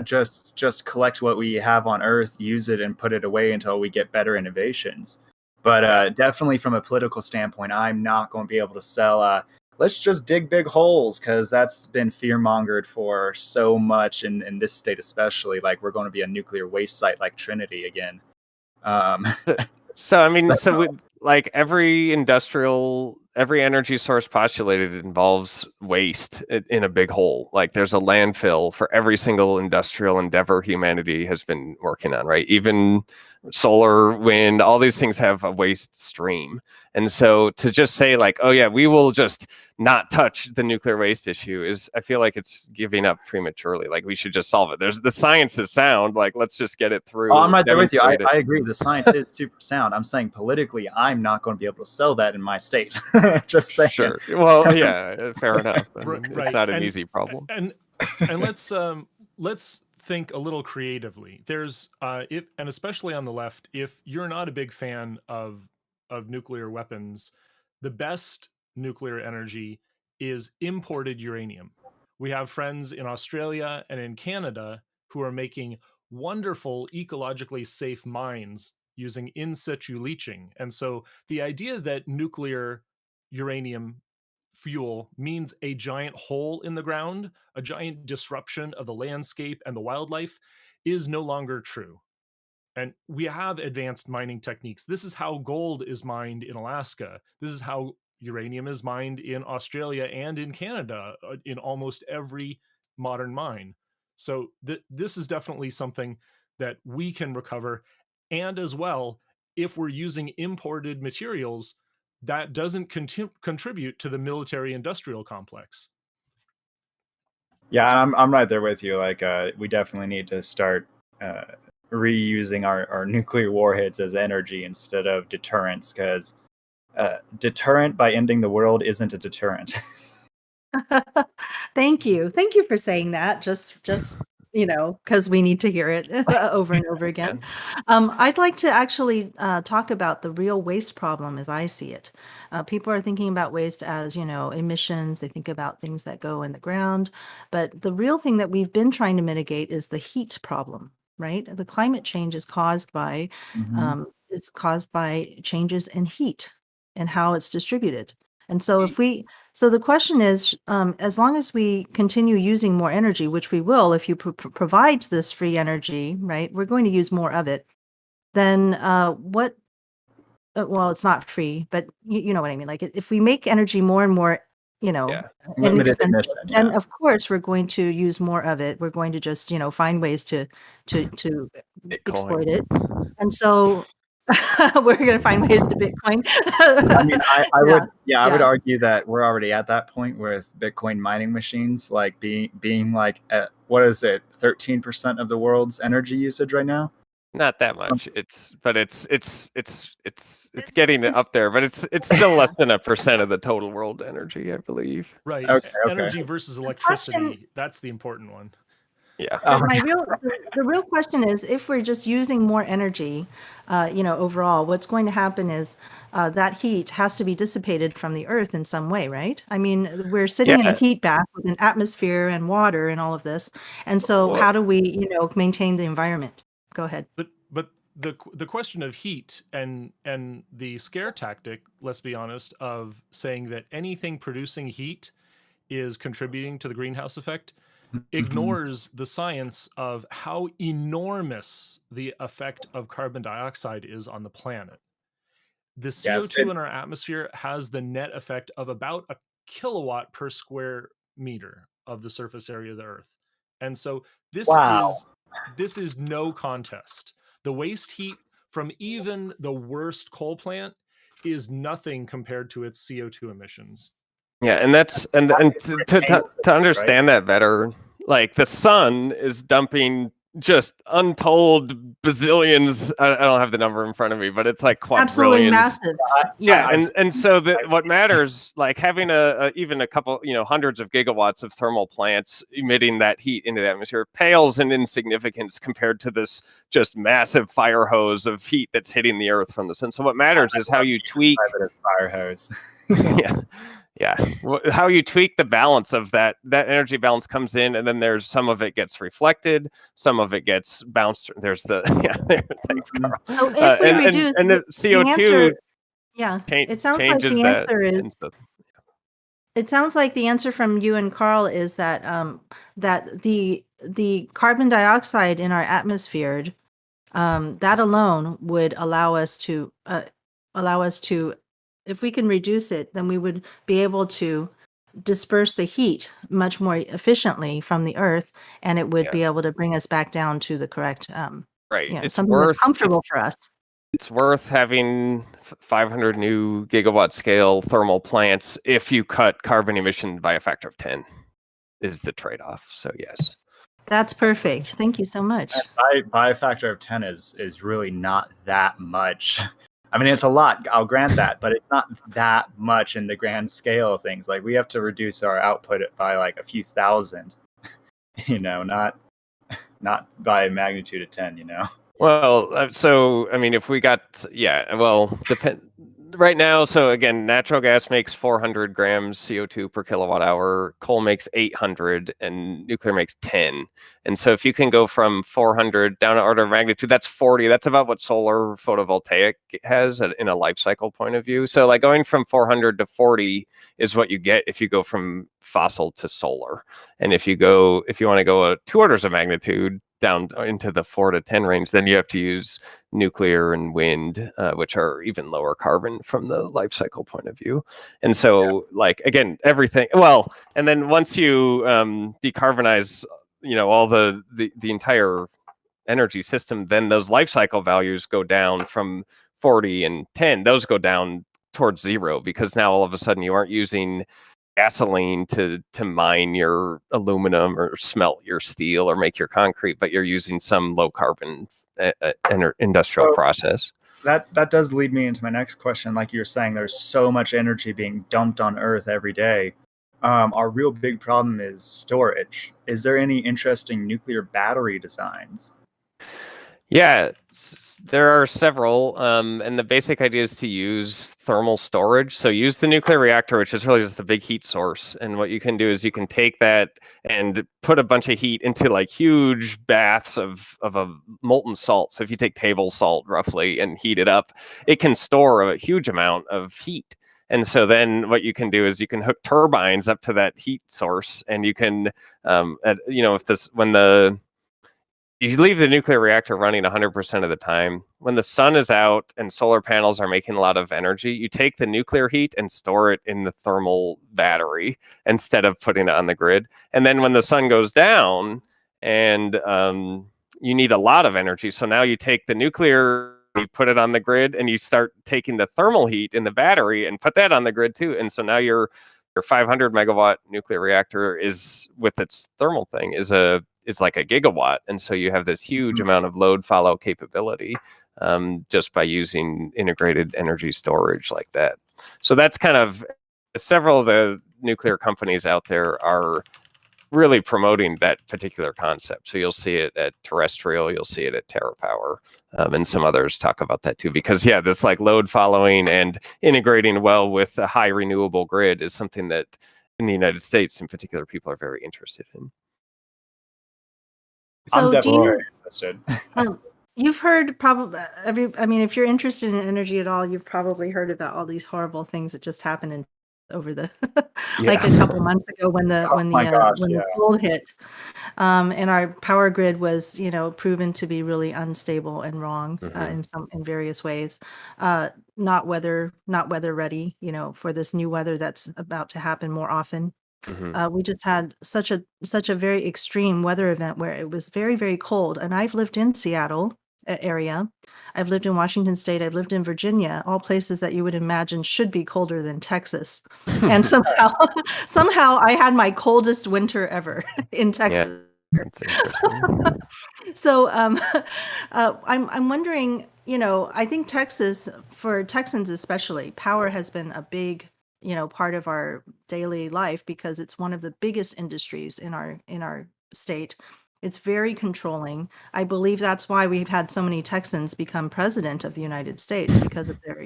just collect what we have on Earth, use it, and put it away until we get better innovations. But definitely, from a political standpoint, I'm not going to be able to sell. Let's just dig big holes, because that's been fear-mongered for so much in this state, especially. Like, we're going to be a nuclear waste site like Trinity again. So I mean, like every energy source postulated involves waste in a big hole. Like there's a landfill for every single industrial endeavor humanity has been working on, right? Even solar, wind, all these things have a waste stream. And so to just say like, oh yeah, we will just not touch the nuclear waste issue I feel like it's giving up prematurely. Like we should just solve it. The science is sound. Like let's just get it through. Oh, I'm right there with you. I agree. The science is super sound. I'm saying politically, I'm not going to be able to sell that in my state. Just saying. Sure. Well, yeah, fair enough. I mean, Right. It's not an easy problem. And let's think a little creatively. There's and especially on the left, if you're not a big fan of nuclear weapons, the best nuclear energy is imported uranium. We have friends in Australia and in Canada who are making wonderful ecologically safe mines using in situ leaching. And so the idea that nuclear uranium fuel means a giant hole in the ground, a giant disruption of the landscape and the wildlife, is no longer true. And we have advanced mining techniques. This is how gold is mined in Alaska. This is how uranium is mined in Australia and in Canada, in almost every modern mine. So this is definitely something that we can recover. And as well, if we're using imported materials, that doesn't contribute to the military industrial complex. Yeah, I'm right there with you. Like, we definitely need to start reusing our nuclear warheads as energy instead of deterrence, because deterrent by ending the world isn't a deterrent. Thank you. Thank you for saying that. Just because we need to hear it over and over again. I'd like to actually talk about the real waste problem as I see it. People are thinking about waste as, emissions. They think about things that go in the ground. But the real thing that we've been trying to mitigate is the heat problem, right? The climate change is caused by Mhm. it's caused by changes in heat. and how it's distributed. And so so the question is, as long as we continue using more energy, which we will, if you provide this free energy, right, we're going to use more of it, then well, it's not free, but you know what I mean? Like if we make energy more and more, Yeah. Limited inexpensive, emission, then yeah. of course we're going to use more of it. We're going to just, find ways to exploit it. Bitcoin. And so we're going to find ways to Bitcoin. I mean, I would, I would yeah. argue that we're already at that point with Bitcoin mining machines, like being like at, what is it, 13% of the world's energy usage right now? Not that much. It's getting up there, but it's still less than 1% of the total world energy, I believe. Right. Okay. Energy versus electricity. That's the important one. Yeah. But the real question is, if we're just using more energy, overall, what's going to happen is that heat has to be dissipated from the earth in some way, right? I mean, we're sitting in a Yeah. heat bath with an atmosphere and water and all of this. And so Well- how do we, maintain the environment? Go ahead. But the question of heat and the scare tactic, let's be honest, of saying that anything producing heat is contributing to the greenhouse effect, ignores the science of how enormous the effect of carbon dioxide is on the planet. The CO2 in our atmosphere has the net effect of about a kilowatt per square meter of the surface area of the Earth. And so this is no contest. The waste heat from even the worst coal plant is nothing compared to its CO2 emissions. Yeah, and that's and to understand that better, like the sun is dumping just untold bazillions. I don't have the number in front of me, but it's like Absolutely quadrillions. massive. Yeah, and so what matters, like having even a couple, hundreds of gigawatts of thermal plants emitting that heat into the atmosphere pales in insignificance compared to this just massive fire hose of heat that's hitting the earth from the sun. So what matters is how you tweak fire hose. Yeah, how you tweak the balance of that energy balance comes in, and then there's some of it gets reflected, some of it gets bounced. There's the thanks, Karl. So if we reduce and the CO2, it sounds like changes the that answer is. and stuff. It sounds like the answer from you and Karl is that that the carbon dioxide in our atmosphere, that alone would allow us to if we can reduce it, then we would be able to disperse the heat much more efficiently from the earth, and it would be able to bring us back down to the correct right. It's something that's comfortable for us. It's worth having 500 new gigawatt scale thermal plants if you cut carbon emission by a factor of 10 is the trade-off. So yes. That's perfect. Thank you so much. By a factor of 10 is really not that much. I mean, it's a lot, I'll grant that, but it's not that much in the grand scale of things. Like we have to reduce our output by like a few thousand, not by a magnitude of 10, Well, so I mean, if we got, depend right now. So again, natural gas makes 400 grams CO2 per kilowatt hour. Coal makes 800, and nuclear makes 10. And so if you can go from 400 down to order of magnitude, that's 40. That's about what solar photovoltaic has in a life cycle point of view. So like going from 400 to 40 is what you get if you go from fossil to solar. And if you want to go 2 orders of magnitude down into the 4 to 10 range, then you have to use nuclear and wind, which are even lower carbon from the life cycle point of view. And so like, again, everything, well, and then once you decarbonize, all the entire energy system, then those life cycle values go down from 40 and 10. Those go down towards 0 because now all of a sudden you aren't using gasoline to mine your aluminum or smelt your steel or make your concrete, but you're using some low carbon industrial process. That does lead me into my next question. Like you're saying, there's so much energy being dumped on Earth every day. Our real big problem is storage. Is there any interesting nuclear battery designs? Yeah, there are several, and the basic idea is to use thermal storage. So use the nuclear reactor, which is really just a big heat source. And what you can do is you can take that and put a bunch of heat into like huge baths of a molten salt. So if you take table salt roughly and heat it up, it can store a huge amount of heat. And so then what you can do is you can hook turbines up to that heat source, and you can, if this when the you leave the nuclear reactor running 100% of the time. When the sun is out and solar panels are making a lot of energy, you take the nuclear heat and store it in the thermal battery instead of putting it on the grid. And then when the sun goes down and you need a lot of energy, so now you take the nuclear, you put it on the grid, and you start taking the thermal heat in the battery and put that on the grid too. And so now your 500 megawatt nuclear reactor is, with its thermal thing, is like a gigawatt, and so you have this huge amount of load follow capability just by using integrated energy storage like that. So that's kind of, several of the nuclear companies out there are really promoting that particular concept. So you'll see it at Terrestrial, you'll see it at TerraPower, and some others talk about that too. Because this like load following and integrating well with a high renewable grid is something that in the United States, in particular, people are very interested in. I'm So do definitely you, interested. you've heard probably if you're interested in energy at all, you've probably heard about all these horrible things that just happened in over the like a couple months ago when the Oh my gosh, when yeah. the cold hit, and our power grid was proven to be really unstable and wrong in various ways, not weather ready for this new weather that's about to happen more often. We just had such a very extreme weather event where it was very, very cold. And I've lived in Seattle area. I've lived in Washington State. I've lived in Virginia, all places that you would imagine should be colder than Texas. And somehow I had my coldest winter ever in Texas. That's interesting. So I'm wondering, I think Texas, for Texans especially, power has been a big, part of our daily life because it's one of the biggest industries in our state. It's very controlling. I believe that's why we've had so many Texans become president of the United States because of their,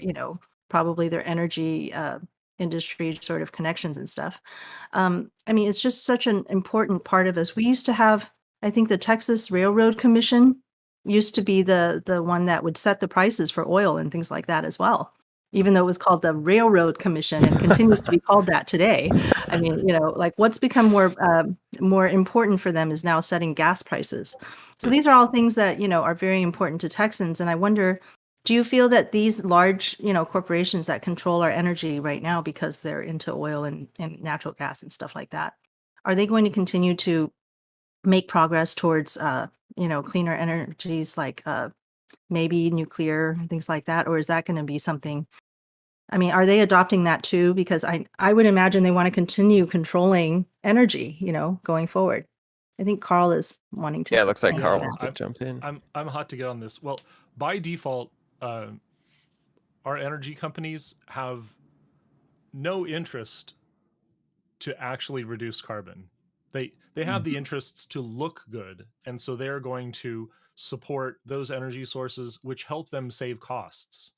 probably their energy industry sort of connections and stuff. I mean, it's just such an important part of us. We used to have, I think, the Texas Railroad Commission used to be the one that would set the prices for oil and things like that as well, even though it was called the Railroad Commission and continues to be called that today. I mean, like what's become more important for them is now setting gas prices. So these are all things that are very important to Texans, and I wonder, do you feel that these large corporations that control our energy right now because they're into oil and natural gas and stuff like that, are they going to continue to make progress towards cleaner energies like maybe nuclear and things like that, or is that going to be something, I mean, are they adopting that too? Because I would imagine they want to continue controlling energy going forward. I think Karl is wanting to Yeah, it looks like say Karl that. wants to jump in. I'm hot to get on this. Well, by default, our energy companies have no interest to actually reduce carbon. They have the interests to look good, and so they're going to support those energy sources which help them save costs.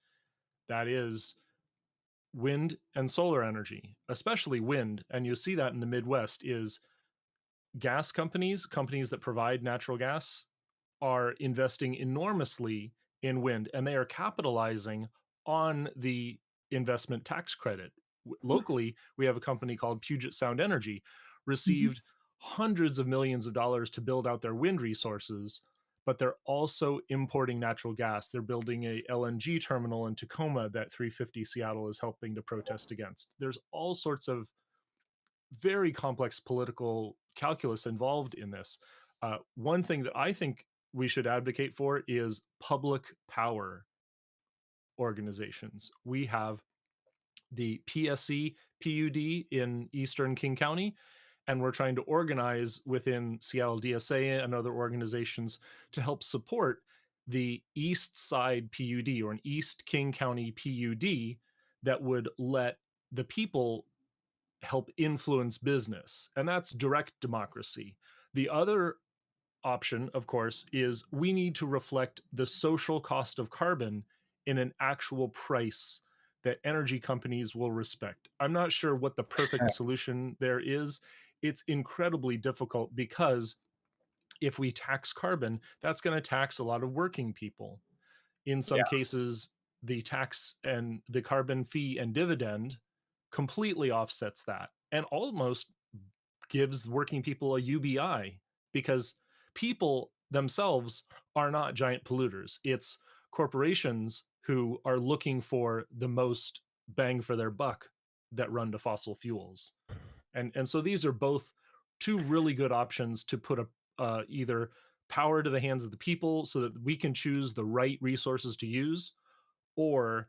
That is wind and solar energy, especially wind, and you see that in the Midwest is gas companies that provide natural gas are investing enormously in wind, and they are capitalizing on the investment tax credit. Locally, we have a company called Puget Sound Energy, received hundreds of millions of dollars to build out their wind resources, but they're also importing natural gas. They're building a LNG terminal in Tacoma that 350 Seattle is helping to protest against. There's all sorts of very complex political calculus involved in this. One thing that I think we should advocate for is public power organizations. We have the PSC PUD in Eastern King County, and we're trying to organize within Seattle DSA and other organizations to help support the East Side PUD, or an East King County PUD, that would let the people help influence business, and that's direct democracy. The other option, of course, is we need to reflect the social cost of carbon in an actual price that energy companies will respect. I'm not sure what the perfect solution there is. It's incredibly difficult because if we tax carbon, that's going to tax a lot of working people. In some cases, the tax and the carbon fee and dividend completely offsets that and almost gives working people a UBI because people themselves are not giant polluters. It's corporations who are looking for the most bang for their buck that run to fossil fuels. And so these are both two really good options to put either power to the hands of the people so that we can choose the right resources to use, or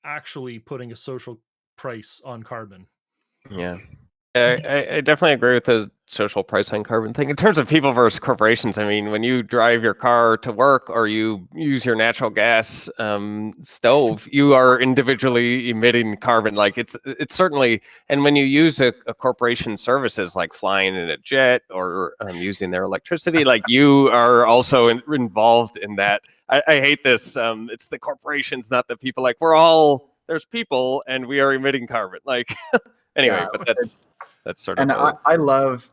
actually putting a social price on carbon. Yeah. I definitely agree with the social price on carbon thing. In terms of people versus corporations, I mean, when you drive your car to work or you use your natural gas stove, you are individually emitting carbon. Like it's certainly, and when you use a corporation services like flying in a jet or using their electricity, like you are also involved in that. I hate this. It's the corporations, not the people. Like there's people and we are emitting carbon. Like anyway, but that's sort of. And I love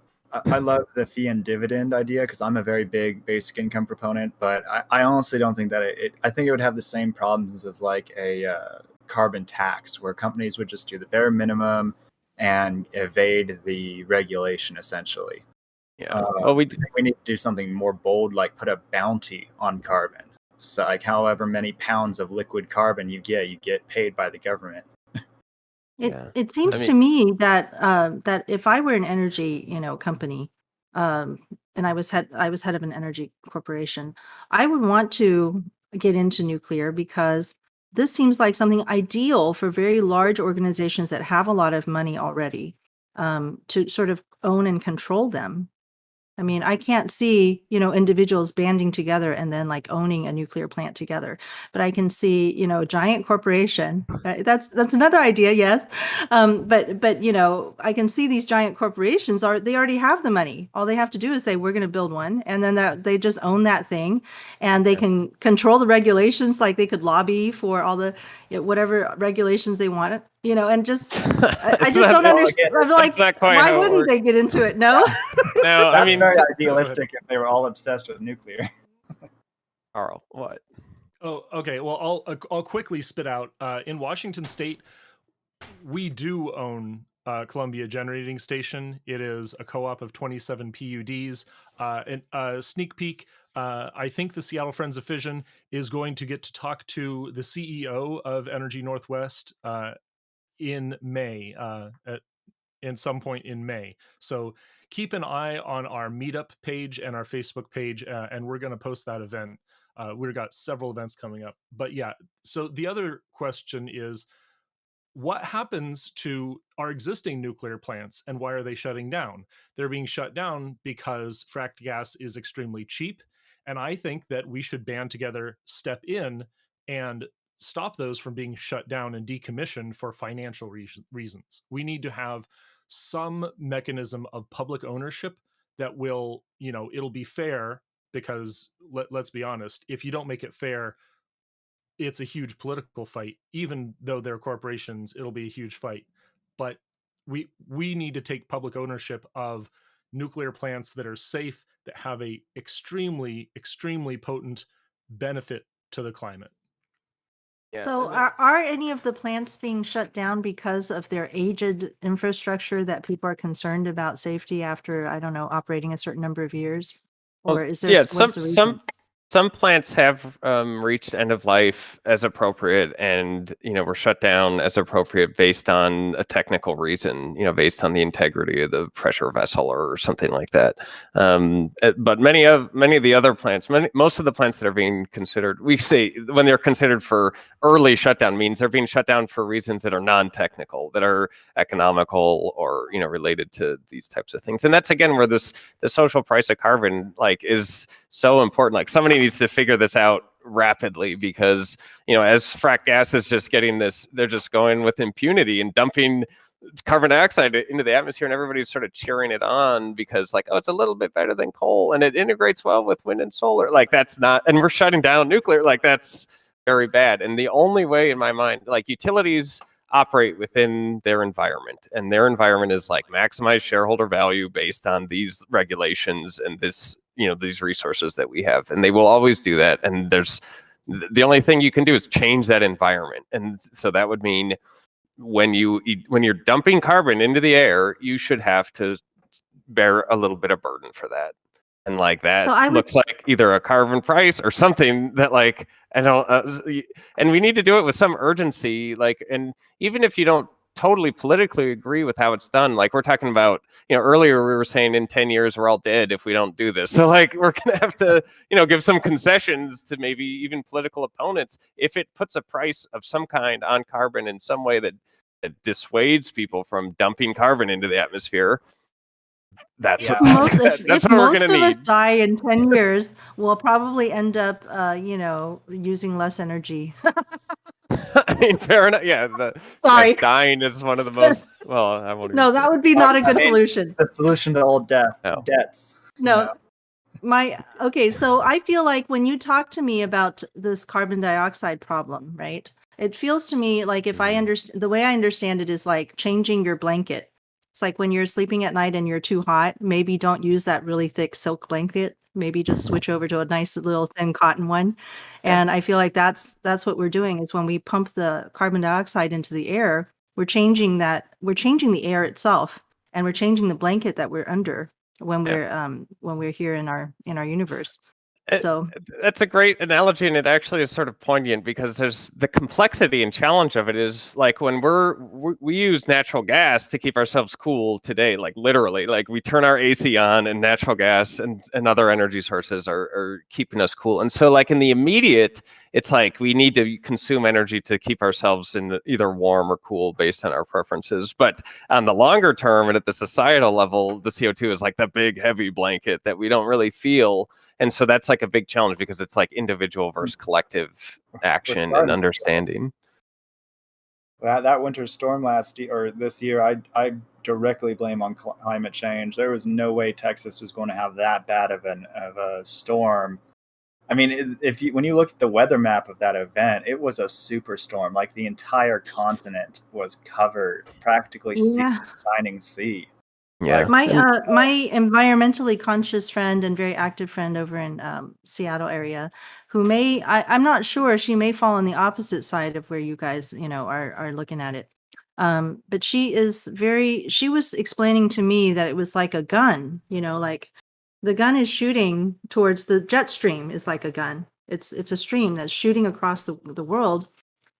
the fee and dividend idea because I'm a very big basic income proponent, but I honestly don't think that I think it would have the same problems as like a carbon tax where companies would just do the bare minimum and evade the regulation essentially. Yeah. Well, we need to do something more bold, like put a bounty on carbon. So like however many pounds of liquid carbon you get paid by the government. It seems to me that that if I were an energy, company, and I was head of an energy corporation, I would want to get into nuclear because this seems like something ideal for very large organizations that have a lot of money already, to sort of own and control them. I mean, I can't see, individuals banding together and then like owning a nuclear plant together. But I can see, a giant corporation. That's another idea, yes. But I can see these giant corporations they already have the money. All they have to do is say we're going to build one, and then they just own that thing, and they can control the regulations. Like they could lobby for all the whatever regulations they want. And just I just don't understand. I'm like, why wouldn't they get into it? No. No, I mean, very idealistic if they were all obsessed with nuclear. Karl, what? Oh, okay. Well, I'll quickly spit out. In Washington State, we do own Columbia Generating Station. It is a co-op of 27 PUDs. And sneak peek, I think the Seattle Friends of Fission is going to get to talk to the CEO of Energy Northwest in May, in some point in May. So keep an eye on our meetup page and our Facebook page, and we're going to post that event. We've got several events coming up. But yeah, so the other question is, what happens to our existing nuclear plants and why are they shutting down? They're being shut down because fracked gas is extremely cheap. And I think that we should band together, step in, and stop those from being shut down and decommissioned for financial reasons. We need to have some mechanism of public ownership that will, it'll be fair, because let's be honest, if you don't make it fair, it's a huge political fight. Even though they're corporations, it'll be a huge fight. But we need to take public ownership of nuclear plants that are safe, that have a extremely potent benefit to the climate. Yeah, So are any of the plants being shut down because of their aged infrastructure that people are concerned about safety after, I don't know, operating a certain number of years? Or is there what's the reason? Some plants have reached end of life as appropriate, and were shut down as appropriate based on a technical reason, based on the integrity of the pressure vessel or something like that. But many of the other plants, most of the plants that are being considered, we say when they're considered for early shutdown, means they're being shut down for reasons that are non-technical, that are economical or related to these types of things. And that's again where the social price of carbon is so important. Like somebody needs to figure this out rapidly because, as frack gas is just getting this, they're just going with impunity and dumping carbon dioxide into the atmosphere, and everybody's sort of cheering it on because like, oh, it's a little bit better than coal and it integrates well with wind and solar. Like that's not, and we're shutting down nuclear. Like that's very bad. And the only way in my mind, like utilities operate within their environment, and their environment is like maximize shareholder value based on these regulations and this, these resources that we have, and they will always do that. And there's the only thing you can do is change that environment. And so that would mean when you're dumping carbon into the air, you should have to bear a little bit of burden for that. And like that looks like either a carbon price or something that like, I don't, and we need to do it with some urgency. Like, and even if you don't totally politically agree with how it's done, like we're talking about, earlier we were saying in 10 years, we're all dead if we don't do this. So like, we're going to have to, give some concessions to maybe even political opponents. If it puts a price of some kind on carbon in some way that dissuades people from dumping carbon into the atmosphere, that's what if we're most going to of us need. die in 10 years, we'll probably end up, using less energy. I mean, fair enough. Yeah, Sorry. dying is one of the most. Well, I won't. No, that would be not a good solution. The solution to all debts. No. Okay, so I feel like when you talk to me about this carbon dioxide problem, right? It feels to me like if I understand, the way I understand it is like changing your blanket. It's like when you're sleeping at night and you're too hot, maybe don't use that really thick silk blanket. Maybe just switch over to a nice little thin cotton one. And I feel like that's what we're doing is when we pump the carbon dioxide into the air, we're changing the air itself, and we're changing the blanket that we're under when we're here in our universe. So that's a great analogy, and it actually is sort of poignant because there's the complexity and challenge of it is like when we use natural gas to keep ourselves cool today, like literally, like we turn our AC on and natural gas and other energy sources are keeping us cool. And so like in the immediate, it's like we need to consume energy to keep ourselves in either warm or cool based on our preferences. But on the longer term and at the societal level, the CO2 is like the big heavy blanket that we don't really feel. And so that's like a big challenge because it's like individual versus collective action and understanding. That winter storm this year, I directly blame on climate change. There was no way Texas was going to have that bad of a storm. I mean, when you look at the weather map of that event, it was a superstorm. Like the entire continent was covered, practically shining sea. Yeah. My environmentally conscious friend and very active friend over in Seattle area, who I'm not sure, she may fall on the opposite side of where you guys, are looking at it. But she was explaining to me that it was like a gun, like the gun is shooting towards the jet stream is like a gun. It's a stream that's shooting across the world.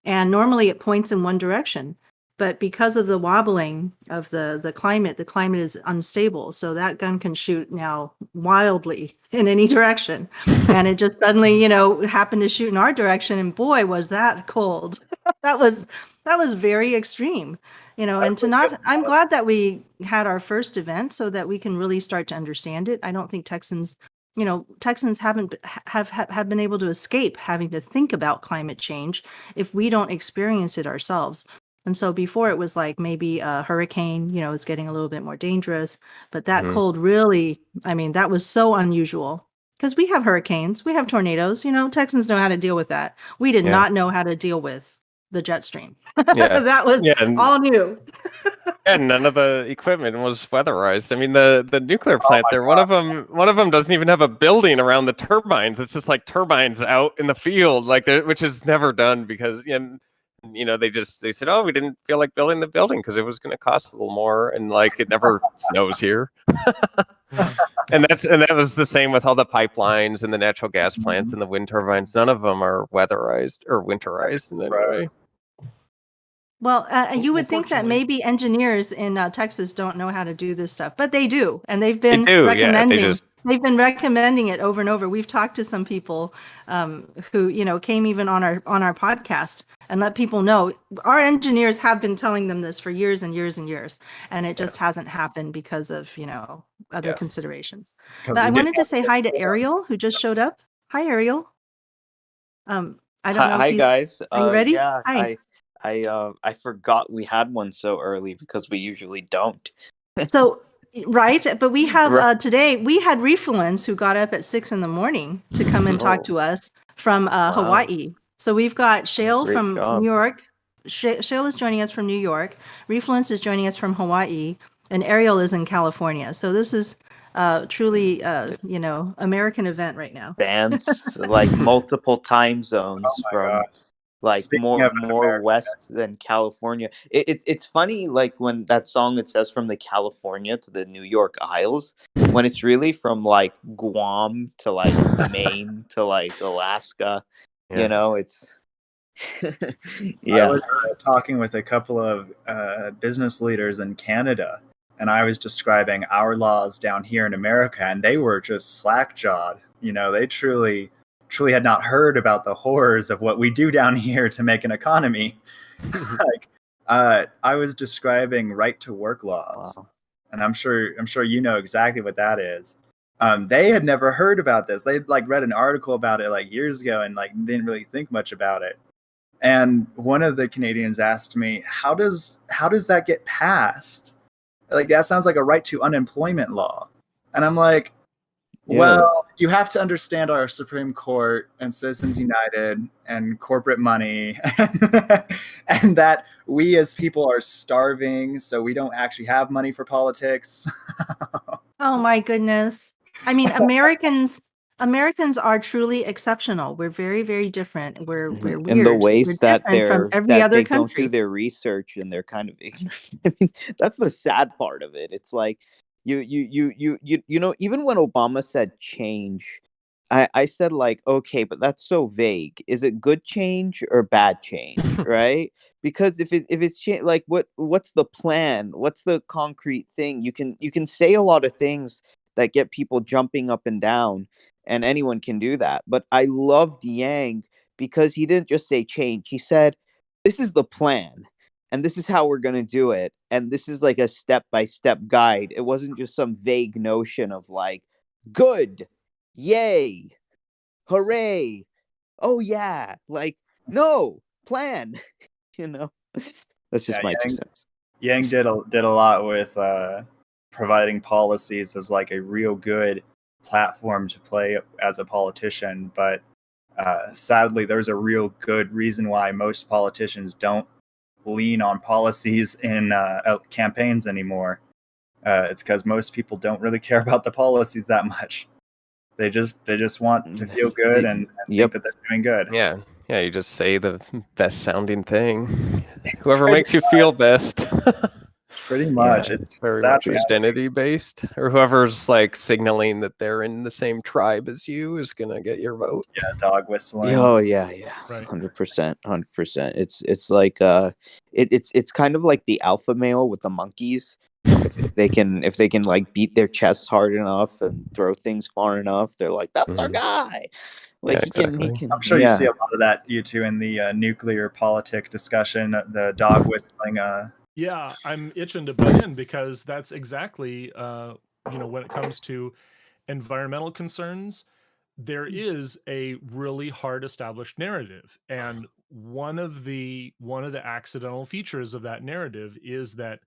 And normally it points in one direction. But because of the wobbling of the climate is unstable. So that gun can shoot now wildly in any direction. And it just suddenly, happened to shoot in our direction. And boy, was that cold. that was very extreme, and I'm glad that we had our first event so that we can really start to understand it. I don't think Texans haven't have been able to escape having to think about climate change if we don't experience it ourselves. And so before it was like maybe a hurricane, is getting a little bit more dangerous. But that cold really, that was so unusual because we have hurricanes, we have tornadoes, Texans know how to deal with that. We did not know how to deal with the jet stream. That was all new. And none of the equipment was weatherized. I mean, the nuclear plant there, one of them doesn't even have a building around the turbines. It's just like turbines out in the field, like which is never done because they said, oh, we didn't feel like building the building because it was going to cost a little more, and like it never snows here. and that was the same with all the pipelines and the natural gas plants and the wind turbines. None of them are weatherized or winterized in any way. Well, you would think that maybe engineers in Texas don't know how to do this stuff, but they do, and they've been recommending. They've been recommending it over and over. We've talked to some people who came even on our podcast and let people know our engineers have been telling them this for years and years and years, and it just hasn't happened because of other considerations. But I wanted to say hi to Ariel, who just showed up. Hi, Ariel. I don't know if Hi he's. guys. Are you ready? Yeah, Hi. I forgot we had one so early because we usually don't. So, right, but we have Right. today. We had refluence who got up at 6 in the morning to come and talk Oh, to us from wow. Hawaii. So we've got Shale Great from job. New York. Shale is joining us from New York. Refluence is joining us from Hawaii, and Ariel is in California. So this is truly, American event right now. Bands like multiple time Oh zones my from gosh. like Speaking of an more American, west than California. It's funny like when that song it says from the California to the New York Isles when it's really from like Guam to like Maine to like Alaska. Yeah. You know, it's I yeah. was talking with a couple of business leaders in Canada, and I was describing our laws down here in America, and they were just slack-jawed. They truly had not heard about the horrors of what we do down here to make an economy. Like, I was describing right-to-work laws, Wow. and I'm sure you know exactly what that is. They had never heard about this. They'd like read an article about it like years ago and like didn't really think much about it. And one of the Canadians asked me, how does that get passed? Like, that sounds like a right to unemployment law. And I'm like, Yeah. well, you have to understand our Supreme Court and Citizens United and corporate money and that we as people are starving, so we don't actually have money for politics. Oh my goodness. I mean, Americans are truly exceptional. We're very, very different. We're In the weird. We're ways that different from every other they don't do country. their research and they're kind of ignorant. I mean, that's the sad part of it. It's like even when Obama said change, I said like, okay, but that's so vague. Is it good change or bad change, right? Because if it's like what's the plan? What's the concrete thing? You can say a lot of things that get people jumping up and down, and anyone can do that. But I loved Yang because he didn't just say change. He said, this is the plan and this is how we're going to do it. And this is like a step-by-step guide. It wasn't just some vague notion of like, good, yay, hooray, oh yeah, like, no, plan, you know? That's just Yeah, my 2 cents. Yang did a lot with providing policies as like a real good platform to play as a politician, but sadly, there's a real good reason why most politicians don't lean on policies in campaigns anymore. It's because most people don't really care about the policies that much. They just want to feel good and think Yep. that they're doing good. Yeah. Yeah, you just say the best sounding thing. Whoever Pretty makes you feel best. Pretty Yeah, much. It's It's very sad much reality. identity based. Or whoever's like signaling that they're in the same tribe as you is gonna get your vote. Yeah, dog whistling. oh yeah, Right. 100%. It's like it's kind of like the alpha male with the monkeys. If they can like beat their chests hard enough and throw things far enough, they're like, that's our Mhm. guy. Like Yeah, he exactly. can I'm sure you see yeah. a lot of that, you two, in the nuclear politic discussion, the dog whistling. Yeah, I'm itching to butt in because that's exactly, when it comes to environmental concerns, there is a really hard established narrative, and one of the accidental features of that narrative is that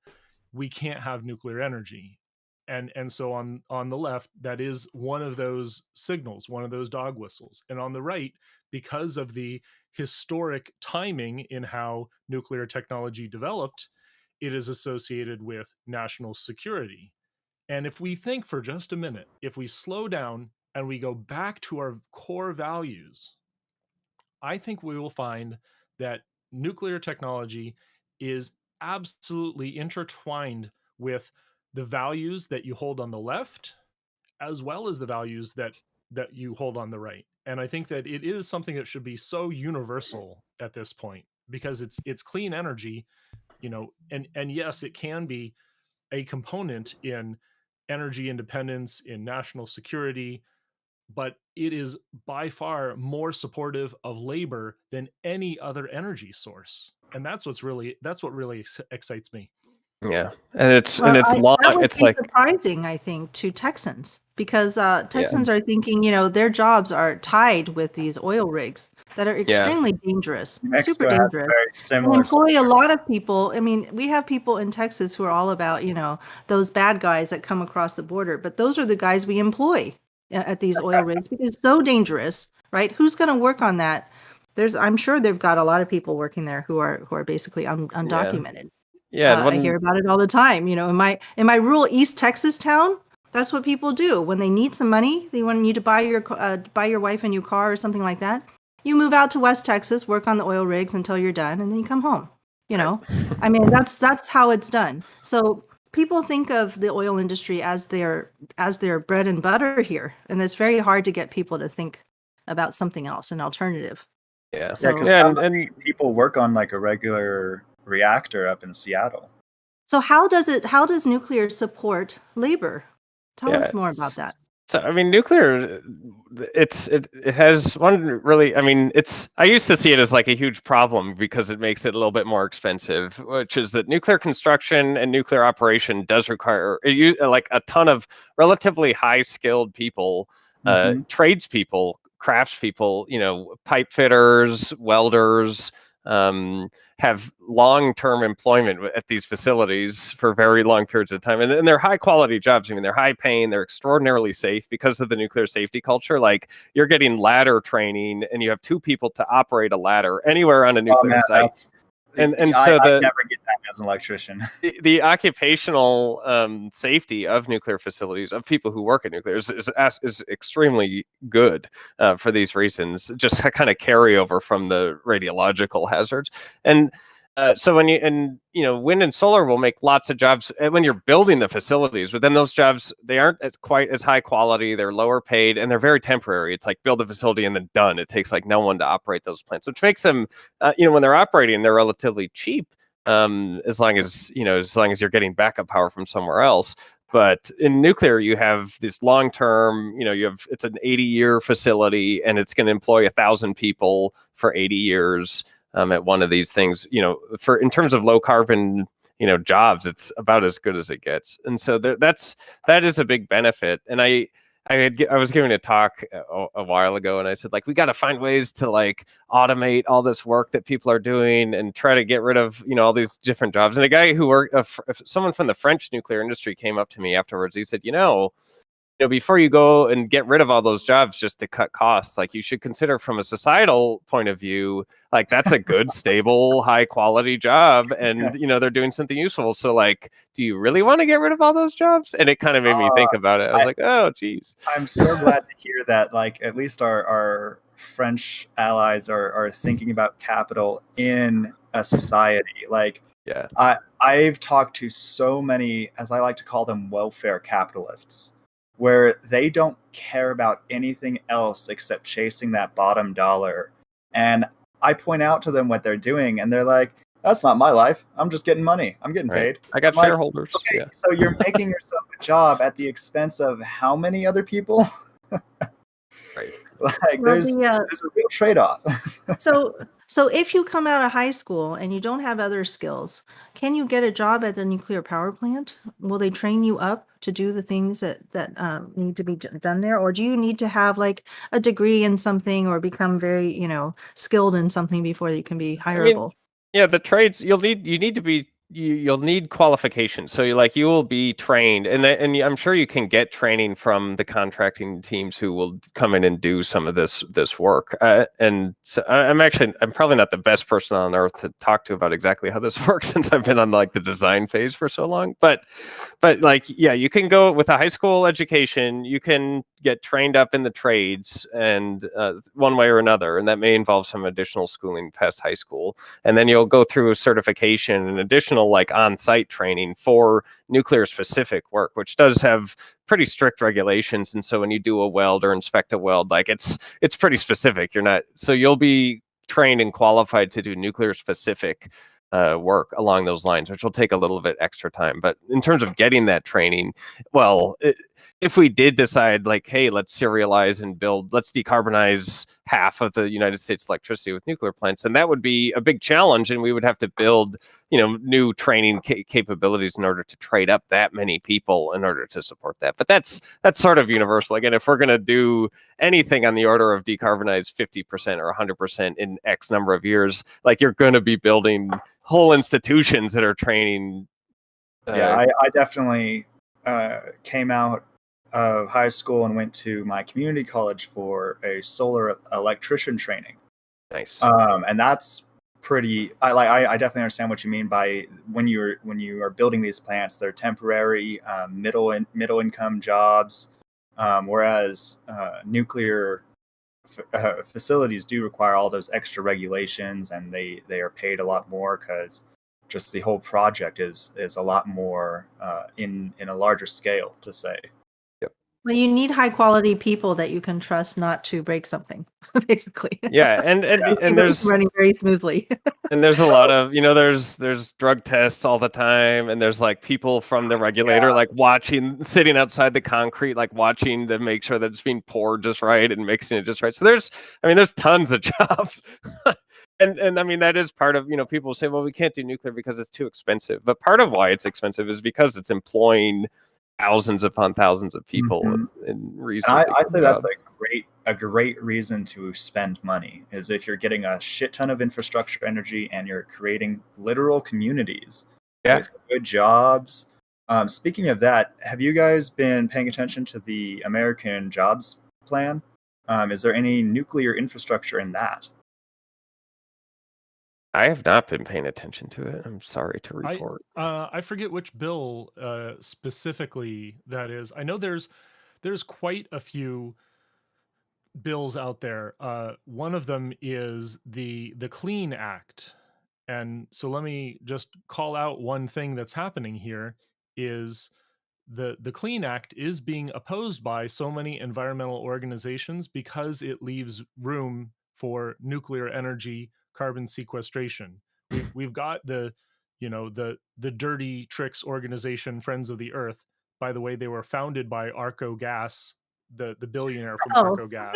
we can't have nuclear energy. And so on the left, that is one of those signals, one of those dog whistles. And on the right, because of the historic timing in how nuclear technology developed, it is associated with national security. And if we think for just a minute, if we slow down and we go back to our core values, I think we will find that nuclear technology is absolutely intertwined with the values that you hold on the left as well as the values that you hold on the right. And I think that it is something that should be so universal at this point because it's clean energy, and yes, it can be a component in energy independence, in national security, but it is by far more supportive of labor than any other energy source. And that's what really excites me. Yeah, and it's Well, long. that would It's be like surprising, I think, to Texans because yeah, Texans are thinking, their jobs are tied with these oil rigs that are yeah, extremely dangerous, New super Mexico has a dangerous, very and similar employ a culture. lot of people. I mean, we have people in Texas who are all about, those bad guys that come across the border, but those are the guys we employ at these oil rigs because it's so dangerous, right? Who's going to work on that? I'm sure they've got a lot of people working there who are basically yeah, undocumented. yeah. I hear about it all the time. In my rural East Texas town, that's what people do when they need some money. They want you to buy your wife a new car or something like that. You move out to West Texas, work on the oil rigs until you're done, and then you come home. Right. I mean, that's how it's done. So people think of the oil industry as their bread and butter here, and it's very hard to get people to think about something else, an alternative. Yeah, Yeah, So because yeah, how and many people work on like a regular reactor up in Seattle? So how does nuclear support labor? Tell yeah. us more about that. So I mean, nuclear, it has one really. I mean, I used to see it as like a huge problem because it makes it a little bit more expensive, which is that nuclear construction and nuclear operation does require like a ton of relatively high skilled people, Mm-hmm. tradespeople, craftspeople, pipe fitters, welders. Have long-term employment at these facilities for very long periods of time, and they're high-quality jobs. I mean, they're high-paying, they're extraordinarily safe because of the nuclear safety culture. Like you're getting ladder training, and you have 2 people to operate a ladder anywhere on a Oh nuclear man, site. that's And I so never get that as an electrician. the occupational safety of nuclear facilities of people who work at nuclear is extremely good for these reasons. Just a kind of carryover from the radiological hazards, and so wind and solar will make lots of jobs when you're building the facilities, but then those jobs, they aren't quite as high quality, they're lower paid, and they're very temporary. It's like build a facility and then done. It takes like no one to operate those plants, which makes them when they're operating, they're relatively cheap, as long as you're getting backup power from somewhere else. But in nuclear, you have this long term, it's an 80-year facility, and it's going to employ 1,000 people for 80 years at one of these things. For in terms of low carbon, jobs, it's about as good as it gets. And so that is a big benefit. And I was giving a talk a while ago, and I said, like, we got to find ways to like automate all this work that people are doing and try to get rid of all these different jobs. And a guy who worked, someone from the French nuclear industry came up to me afterwards. He said, before you go and get rid of all those jobs just to cut costs, like you should consider from a societal point of view, like that's a good, stable, high quality job, and they're doing something useful. So like, do you really want to get rid of all those jobs? And it kind of made me think about it. I was like, oh geez. I'm so glad to hear that like at least our French allies are thinking about capital in a society. Like Yeah. I've talked to so many, as I like to call them, welfare capitalists, where they don't care about anything else except chasing that bottom dollar. And I point out to them what they're doing, and they're like, that's not my life. I'm just getting money. I'm getting Right. paid. I got I'm like, shareholders. okay, Yeah. so you're making yourself a job at the expense of how many other people? Right. Like Well, there's a real trade-off. So if you come out of high school and you don't have other skills, can you get a job at a nuclear power plant? Will they train you up to do the things that need to be done there, or do you need to have like a degree in something or become very skilled in something before you can be I mean, hireable? yeah, the trades you'll need qualifications. So you will be trained, and I'm sure you can get training from the contracting teams who will come in and do some of this work. And so I'm probably not the best person on earth to talk to about exactly how this works, since I've been on like the design phase for so long. But like, yeah, you can go with a high school education. You can get trained up in the trades, and one way or another, and that may involve some additional schooling past high school. And then you'll go through a certification and additional like on-site training for nuclear specific work, which does have pretty strict regulations. And so when you do a weld or inspect a weld, like it's pretty specific. You'll be trained and qualified to do nuclear specific work along those lines, which will take a little bit extra time. But in terms of getting that training, well, if we did decide like, hey, let's serialize and build, let's decarbonize half of the United States electricity with nuclear plants, and that would be a big challenge, and we would have to build, new training capabilities in order to trade up that many people in order to support that. But that's sort of universal. Again, if we're going to do anything on the order of decarbonize 50% or 100% in X number of years, like, you're going to be building whole institutions that are training. I definitely came out of high school and went to my community college for a solar electrician training. Nice. And that's pretty. I definitely understand what you mean by when you are building these plants. They're temporary, middle income jobs, whereas nuclear facilities do require all those extra regulations, and they are paid a lot more because just the whole project is a lot more in a larger scale, to say. Well, you need high quality people that you can trust not to break something, basically. Yeah, and there's running very smoothly. and there's a lot of, there's drug tests all the time, and there's like people from the regulator like sitting outside the concrete, like watching to make sure that it's being poured just right and mixing it just right. So there's tons of jobs. And I mean, that is part of, people say, well, we can't do nuclear because it's too expensive. But part of why it's expensive is because it's employing thousands upon thousands of people in research. And I say that's a great reason to spend money, is if you're getting a shit ton of infrastructure energy and you're creating literal communities with good jobs. Speaking of that, have you guys been paying attention to the American Jobs Plan? Is there any nuclear infrastructure in that? I have not been paying attention to it. I'm sorry to report. I forget which bill specifically that is. I know there's quite a few bills out there. One of them is the Clean Act. And so let me just call out one thing that's happening here is the Clean Act is being opposed by so many environmental organizations because it leaves room for nuclear energy carbon sequestration. We've got the dirty tricks organization Friends of the Earth. By the way, they were founded by Arco Gas, the billionaire from Arco Gas.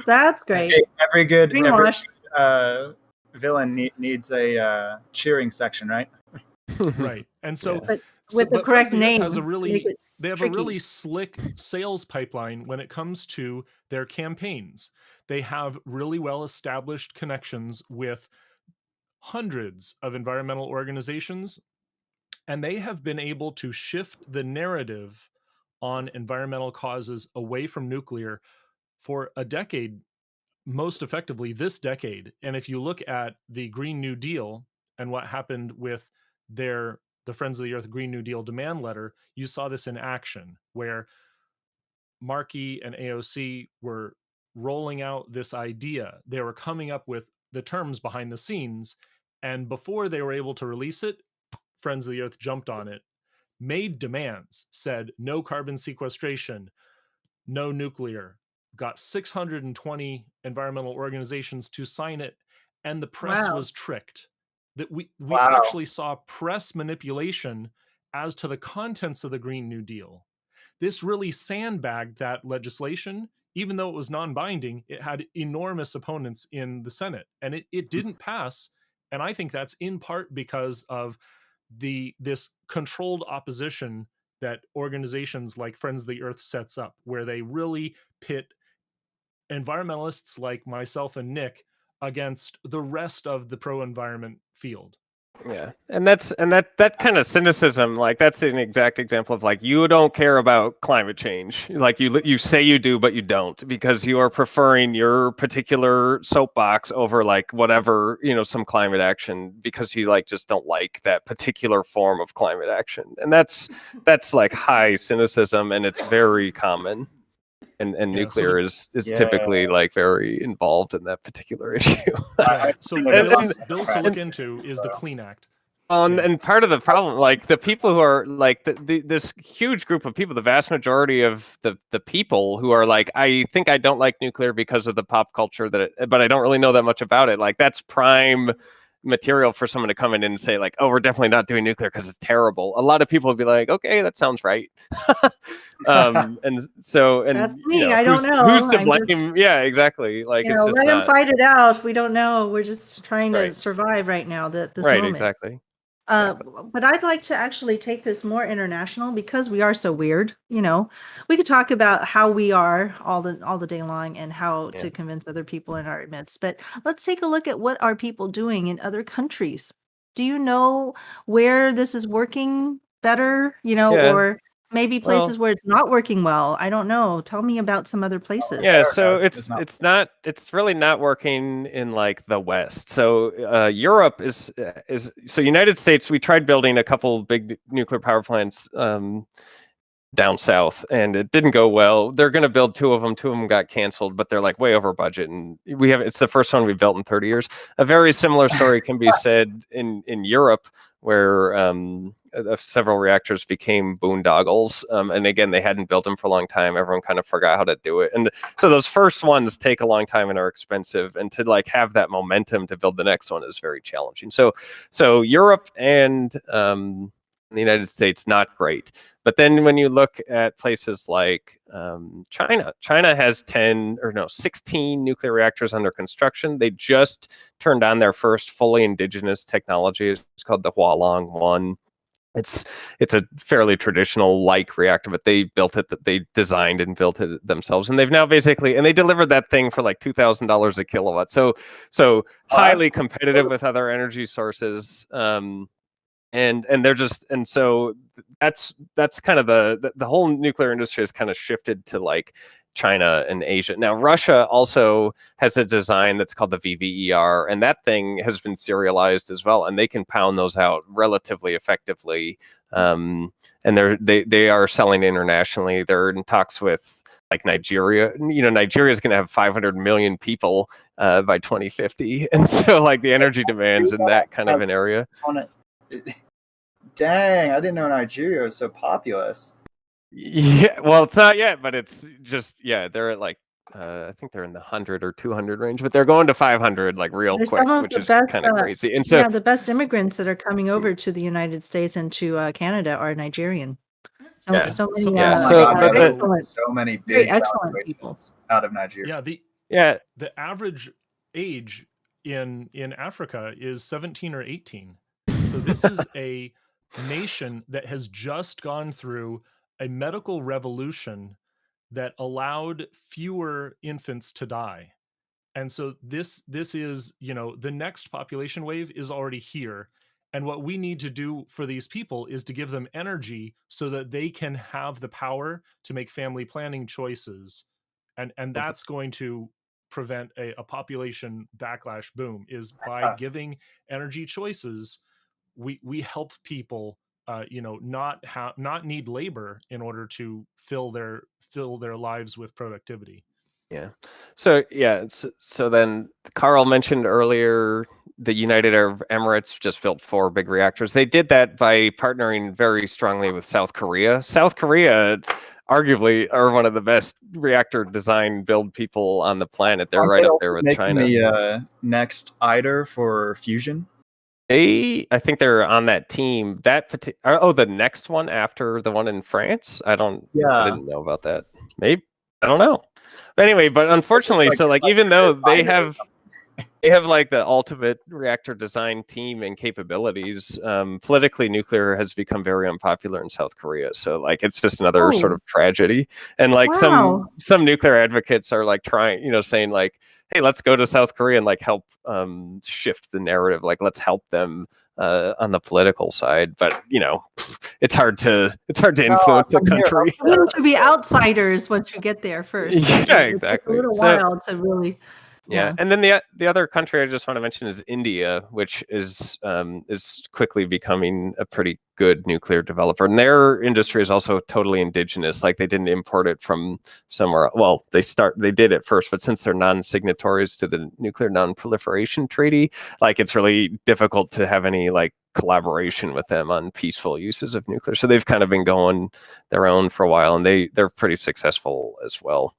That's great. Every good villain needs a cheering section, right? Right. And so but with the correct name, they have a really slick sales pipeline when it comes to their campaigns. They have really well established connections with hundreds of environmental organizations, and they have been able to shift the narrative on environmental causes away from nuclear for a decade, most effectively this decade. And if you look at the Green New Deal and what happened with the Friends of the Earth Green New Deal demand letter, you saw this in action, where Markey and AOC were rolling out this idea. They were coming up with the terms behind the scenes, and before they were able to release it, Friends of the Earth jumped on it, made demands, said no carbon sequestration, no nuclear, got 620 environmental organizations to sign it, and the press was tricked. That we actually saw press manipulation as to the contents of the Green New Deal. This really sandbagged that legislation. Even though it was non-binding, it had enormous opponents in the Senate, and it didn't pass. And I think that's in part because of this controlled opposition that organizations like Friends of the Earth sets up, where they really pit environmentalists like myself and Nick against the rest of the pro-environment field. Yeah, and that kind of cynicism, like, that's an exact example of, like, you don't care about climate change, like, you say you do, but you don't, because you are preferring your particular soapbox over, like, whatever, some climate action, because you, like, just don't like that particular form of climate action. And that's like high cynicism, and it's very common. And nuclear is typically, like, very involved in that particular issue. So bills to look into is the Clean Act. And part of the problem, like, the people who are, like, this huge group of people, the vast majority of the people who are like, I think I don't like nuclear because of the pop culture but I don't really know that much about it. Like, that's prime material for someone to come in and say like, oh, we're definitely not doing nuclear because it's terrible. A lot of people would be like, okay, that sounds right. And so, and That's you me. know, I don't who's know. to I'm just, blame? Yeah, exactly. Like you it's know, just let them not fight it out. We don't know. We're just trying to right. survive right now, this Right, moment. exactly. But I'd like to actually take this more international because we are so weird. You know, we could talk about how we are all the day long and how Yeah. to convince other people in our midst. But let's take a look at what are people doing in other countries. Do you know where this is working better? You know, Yeah. or maybe Well, places where it's not working well. I don't know. Tell me about some other places. yeah, so America is it's really not working in like the West. So Europe is so United States. We tried building a couple big nuclear power plants down south, and it didn't go well. They're going to build two of them. Two of them got canceled, but they're like way over budget, and it's the first one we've built in 30 years. A very similar story can be said in Europe, where several reactors became boondoggles, and again, they hadn't built them for a long time. Everyone kind of forgot how to do it, and so those first ones take a long time and are expensive, and to like have that momentum to build the next one is very challenging. So Europe and the United States, not great. But then when you look at places like China has 16 nuclear reactors under construction. They just turned on their first fully indigenous technology. It's called the Hualong 1. It's a fairly traditional like reactor, but they built it, that they designed and built it themselves, and they've now and they delivered that thing for like $2,000 a kilowatt. So highly competitive with other energy sources. And they're just, and so that's kind of the whole nuclear industry has kind of shifted to like China and Asia. Now Russia also has a design that's called the VVER, and that thing has been serialized as well, and they can pound those out relatively effectively. And they are selling internationally. They're in talks with like Nigeria. You know, Nigeria is going to have 500 million people by 2050, and so like the energy demands in that kind of an area. Dang, I didn't know Nigeria was so populous. Yeah, well, it's not yet, but it's just, yeah, they're at like I think they're in the 100 or 200 range, but they're going to 500 like real There's quick, some of which the is best, kind of crazy. And so yeah, the best immigrants that are coming over to the United States and to Canada are Nigerian. So Yeah. so many Yeah, Oh my so God, excellent, so many very big excellent people. graduations out of Nigeria. Yeah, yeah, the average age in Africa is 17 or 18. So this is a nation that has just gone through a medical revolution that allowed fewer infants to die. And so this is, you know, the next population wave is already here. And what we need to do for these people is to give them energy so that they can have the power to make family planning choices. And that's going to prevent a population backlash boom, is by giving energy choices. We help people you know, not need labor in order to fill their lives with productivity. yeah. So yeah, so then Karl mentioned earlier the United Arab Emirates just built 4 big reactors. They did that by partnering very strongly with South Korea. South Korea arguably are one of the best reactor design build people on the planet. They're right up there with making China. the next ITER for fusion. I think they're on that team. The next one after the one in France. I didn't know about that. Maybe, I don't know. But anyway, but unfortunately, even though they have like the ultimate reactor design team and capabilities, politically nuclear has become very unpopular in South Korea. So like it's just another sort of tragedy. And like Wow. some nuclear advocates are like trying, you know, saying like, hey, let's go to South Korea and like help shift the narrative. Like let's help them on the political side. But you know, it's hard to influence a country. We need to be outsiders once you get there first. Yeah, It takes exactly. a little while to really. Yeah, and then the other country I just want to mention is India, which is quickly becoming a pretty good nuclear developer. And their industry is also totally indigenous. Like they didn't import it from somewhere. Well, they did at first, but since they're non-signatories to the Nuclear Non-Proliferation Treaty, like it's really difficult to have any like collaboration with them on peaceful uses of nuclear. So they've kind of been going their own for a while, and they're pretty successful as well.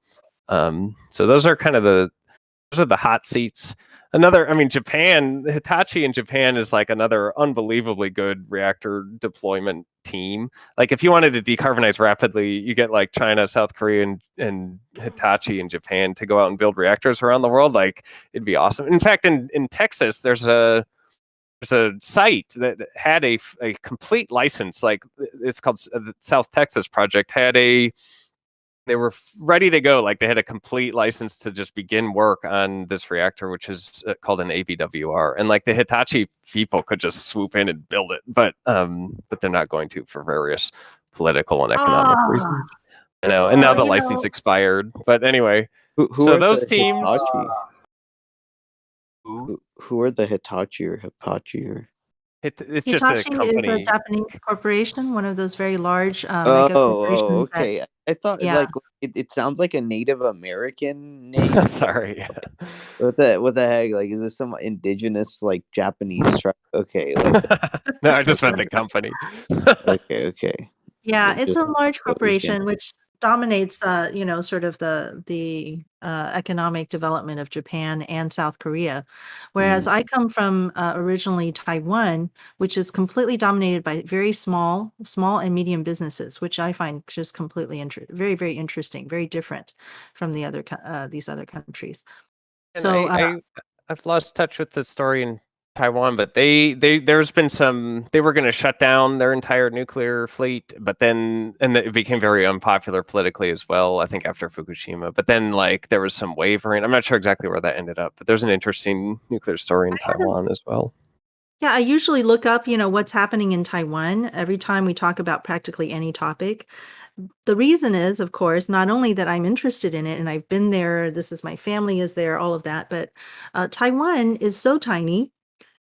So those are kind of those are the hot seats. Another, I mean, Japan, Hitachi in Japan is like another unbelievably good reactor deployment team. Like if you wanted to decarbonize rapidly, you get like China, South Korea, and Hitachi in Japan to go out and build reactors around the world. Like it'd be awesome. In fact, in Texas, there's a site that had a complete license. Like it's called the South Texas Project. They were ready to go. Like they had a complete license to just begin work on this reactor, which is called an ABWR. And like the Hitachi people could just swoop in and build it, but they're not going to for various political and economic reasons. I know. And now the license expired. But anyway, Who so are those the teams. Hitachi? Who are the Hitachi or Hitachi or? It's just a Hitachi is a company. Japanese corporation, one of those very large mega corporations. Okay. I thought Yeah. like it sounds like a Native American name. Sorry. What the heck? Like, is this some indigenous like Japanese tribe? Okay, like No, I just meant the company. okay. Yeah, Like, it's just a large what was corporation gonna- which dominates, sort of the economic development of Japan and South Korea. Whereas I come from originally Taiwan, which is completely dominated by very small and medium businesses, which I find just completely very, very interesting, very different from the other these other countries. And So I've lost touch with the story in Taiwan, but there's been some. They were going to shut down their entire nuclear fleet, but then it became very unpopular politically as well. I think after Fukushima, but then like there was some wavering. I'm not sure exactly where that ended up, but there's an interesting nuclear story in Taiwan as well. yeah, I usually look up, what's happening in Taiwan every time we talk about practically any topic. The reason is, of course, not only that I'm interested in it and I've been there, my family is there, all of that, but Taiwan is so tiny,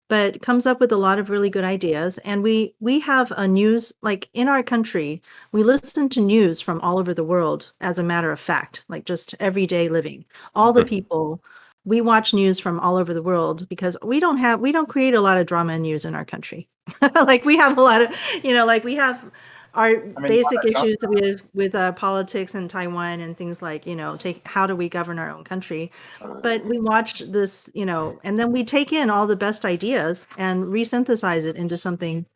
but comes up with a lot of really good ideas. And we have a news, like in our country, we listen to news from all over the world as a matter of fact, like just everyday living. All the people, we watch news from all over the world because we don't create a lot of drama and news in our country. Like we have a lot of, like we have our basic issues with politics in Taiwan and things like, how do we govern our own country? But we watch this, and then we take in all the best ideas and resynthesize it into something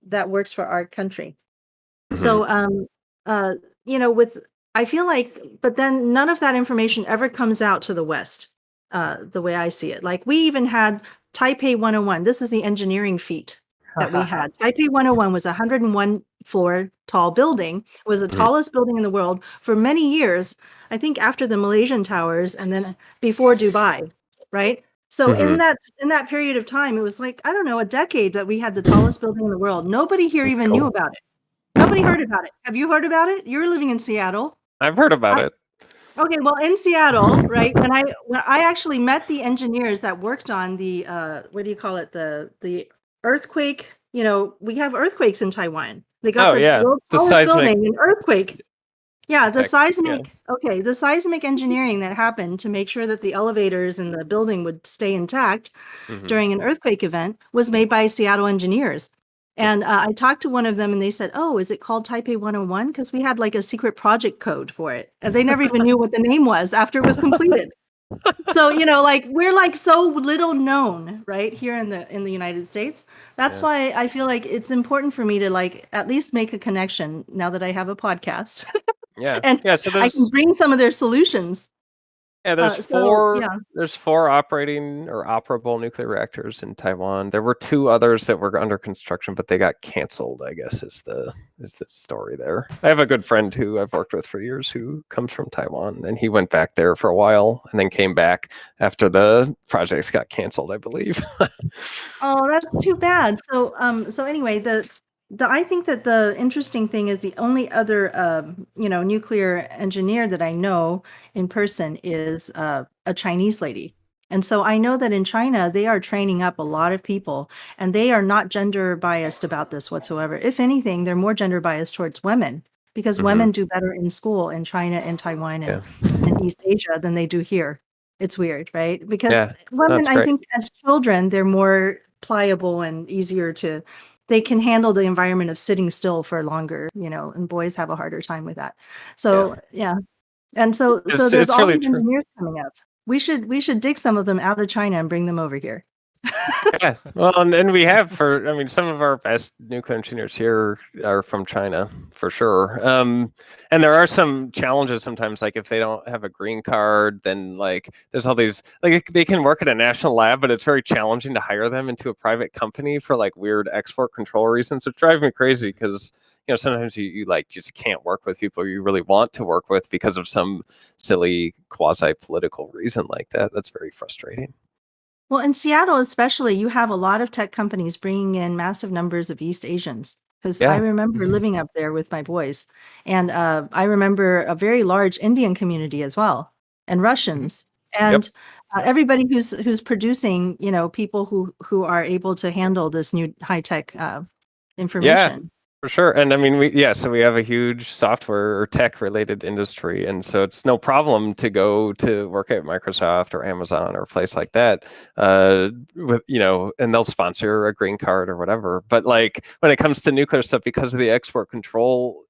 that works for our country. So, I feel like, but then none of that information ever comes out to the West, the way I see it. Like we even had Taipei 101. This is the engineering feat that we had. Taipei 101 was a 101 floor tall building. It was the tallest building in the world for many years, I think after the Malaysian towers and then before Dubai, right? So in that period of time, it was like, I don't know, a decade that we had the tallest building in the world. Nobody here even knew about it. Nobody heard about it. Have you heard about it? You're living in Seattle. I've heard about it. Okay, well, in Seattle, right? When I actually met the engineers that worked on the what do you call it? The earthquake. We have earthquakes in Taiwan. They got world's tallest building, an earthquake. Yeah, the seismic. Yeah. Okay, the seismic engineering that happened to make sure that the elevators in the building would stay intact during an earthquake event was made by Seattle engineers. And I talked to one of them and they said, oh, is it called Taipei 101? Because we had like a secret project code for it. And they never even knew what the name was after it was completed. So, like we're like so little known right here in the United States. That's why I feel like it's important for me to like at least make a connection now that I have a podcast. Yeah. And So I can bring some of their solutions. Yeah, there's four operating or operable nuclear reactors in Taiwan. There were two others that were under construction, but they got canceled, I guess is the story there. I have a good friend who I've worked with for years who comes from Taiwan, and he went back there for a while and then came back after the projects got canceled, I believe. Oh, that's too bad. So anyway, I think that the interesting thing is the only other nuclear engineer that I know in person is a Chinese lady. And so I know that in China, they are training up a lot of people and they are not gender biased about this whatsoever. If anything, they're more gender biased towards women because women do better in school in China and Taiwan and East Asia than they do here. It's weird, right? Because women, I think as children, they're more pliable and easier they can handle the environment of sitting still for longer, and boys have a harder time with that. So, yeah. And so there's all these engineers coming up. We should dig some of them out of China and bring them over here. Yeah, well, and we have some of our best nuclear engineers here are from China for sure. And there are some challenges sometimes, like if they don't have a green card, then like there's all these, like they can work at a national lab, but it's very challenging to hire them into a private company for like weird export control reasons. It drives me crazy because sometimes you like just can't work with people you really want to work with because of some silly quasi political reason like that. That's very frustrating. Well, in Seattle especially, you have a lot of tech companies bringing in massive numbers of East Asians. Because I Yeah. remember living up there with my boys, and I remember a very large Indian community as well, and Russians, and everybody who's producing, people who are able to handle this new high tech Yeah, information. for sure. And I mean, so we have a huge software or tech related industry. And so it's no problem to go to work at Microsoft or Amazon or a place like that, and they'll sponsor a green card or whatever. But like when it comes to nuclear stuff, because of the export control,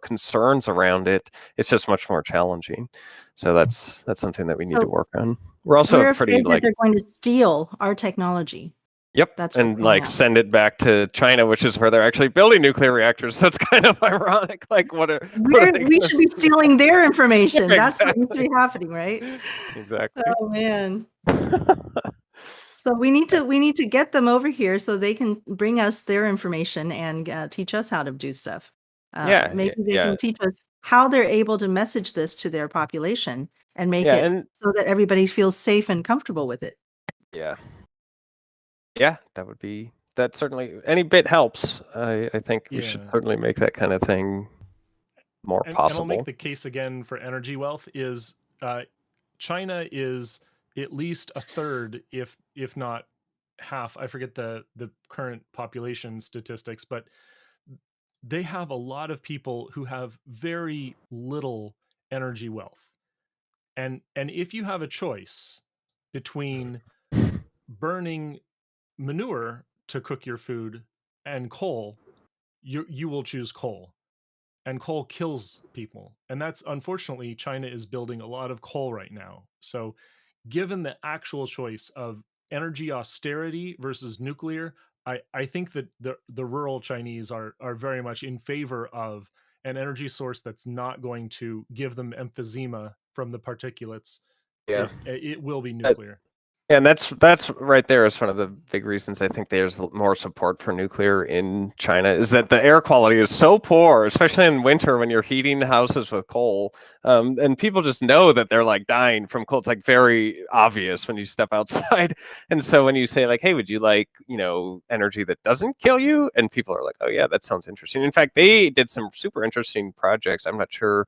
concerns around it, it's just much more challenging. So that's something that we need to work on. We're also We're pretty afraid that like, they're going to steal our technology. yep, That's what's and going like on. send it back to China, which is where they're actually building nuclear reactors. So it's kind of ironic. Like, what are they We gonna should be stealing their information. Yeah, That's what needs to be happening, right? Exactly. Oh man. So we need to get them over here so they can bring us their information and teach us how to do stuff. Maybe they can teach us how they're able to message this to their population and make it and so that everybody feels safe and comfortable with it. yeah, that certainly any bit helps. I think we should certainly make that kind of thing more And I'll possible. make the case again for energy wealth is China is at least a third, if not half. I forget the current population statistics, but they have a lot of people who have very little energy wealth. And if you have a choice between burning manure to cook your food and coal, you will choose coal. And coal kills people. And that's, unfortunately, China is building a lot of coal right now. So given the actual choice of energy austerity versus nuclear, I think that the rural Chinese are very much in favor of an energy source that's not going to give them emphysema from the particulates. Yeah. It will be nuclear. And that's right there is one of the big reasons I think there's more support for nuclear in China is that the air quality is so poor, especially in winter when you're heating houses with coal. And people just know that they're like dying from coal. It's like very obvious when you step outside. And so when you say like, hey, would you like, energy that doesn't kill you? And people are like, oh yeah, that sounds interesting. In fact, they did some super interesting projects. I'm not sure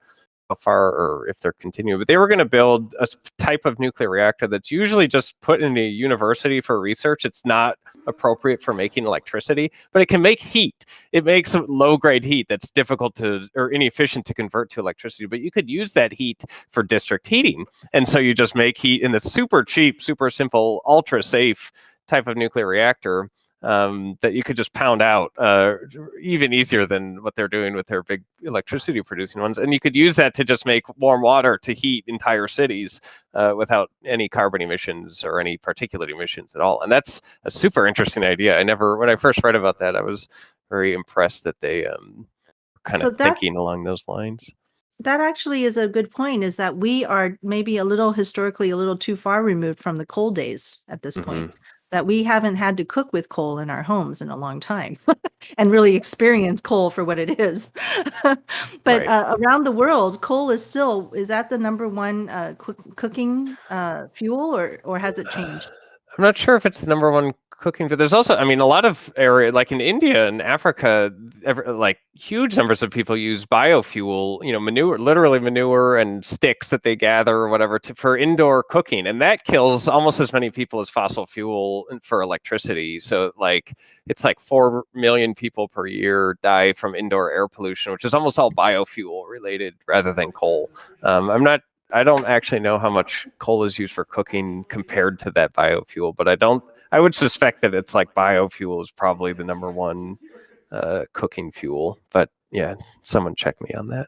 how far or if they're continuing, but they were going to build a type of nuclear reactor that's usually just put in a university for research. It's not appropriate for making electricity, but it can make heat. It makes low grade heat that's difficult to or inefficient to convert to electricity, but you could use that heat for district heating. And so you just make heat in this super cheap, super simple, ultra safe type of nuclear reactor that you could just pound out even easier than what they're doing with their big electricity producing ones. And you could use that to just make warm water to heat entire cities without any carbon emissions or any particulate emissions at all. And that's a super interesting idea. When I first read about that, I was very impressed that they kind of thinking along those lines. That actually is a good point, is that we are maybe historically a little too far removed from the coal days at this point, that we haven't had to cook with coal in our homes in a long time and really experience coal for what it is. But around the world, coal is that the number one cooking fuel, or has it changed? I'm not sure if it's the number one cooking, but there's also, a lot of area like in India and Africa, like huge numbers of people use biofuel, manure, literally manure and sticks that they gather or whatever for indoor cooking. And that kills almost as many people as fossil fuel for electricity. So like, it's like 4 million people per year die from indoor air pollution, which is almost all biofuel related rather than coal. I don't actually know how much coal is used for cooking compared to that biofuel, but I would suspect that it's like biofuel is probably the number one cooking fuel. But yeah, someone check me on that.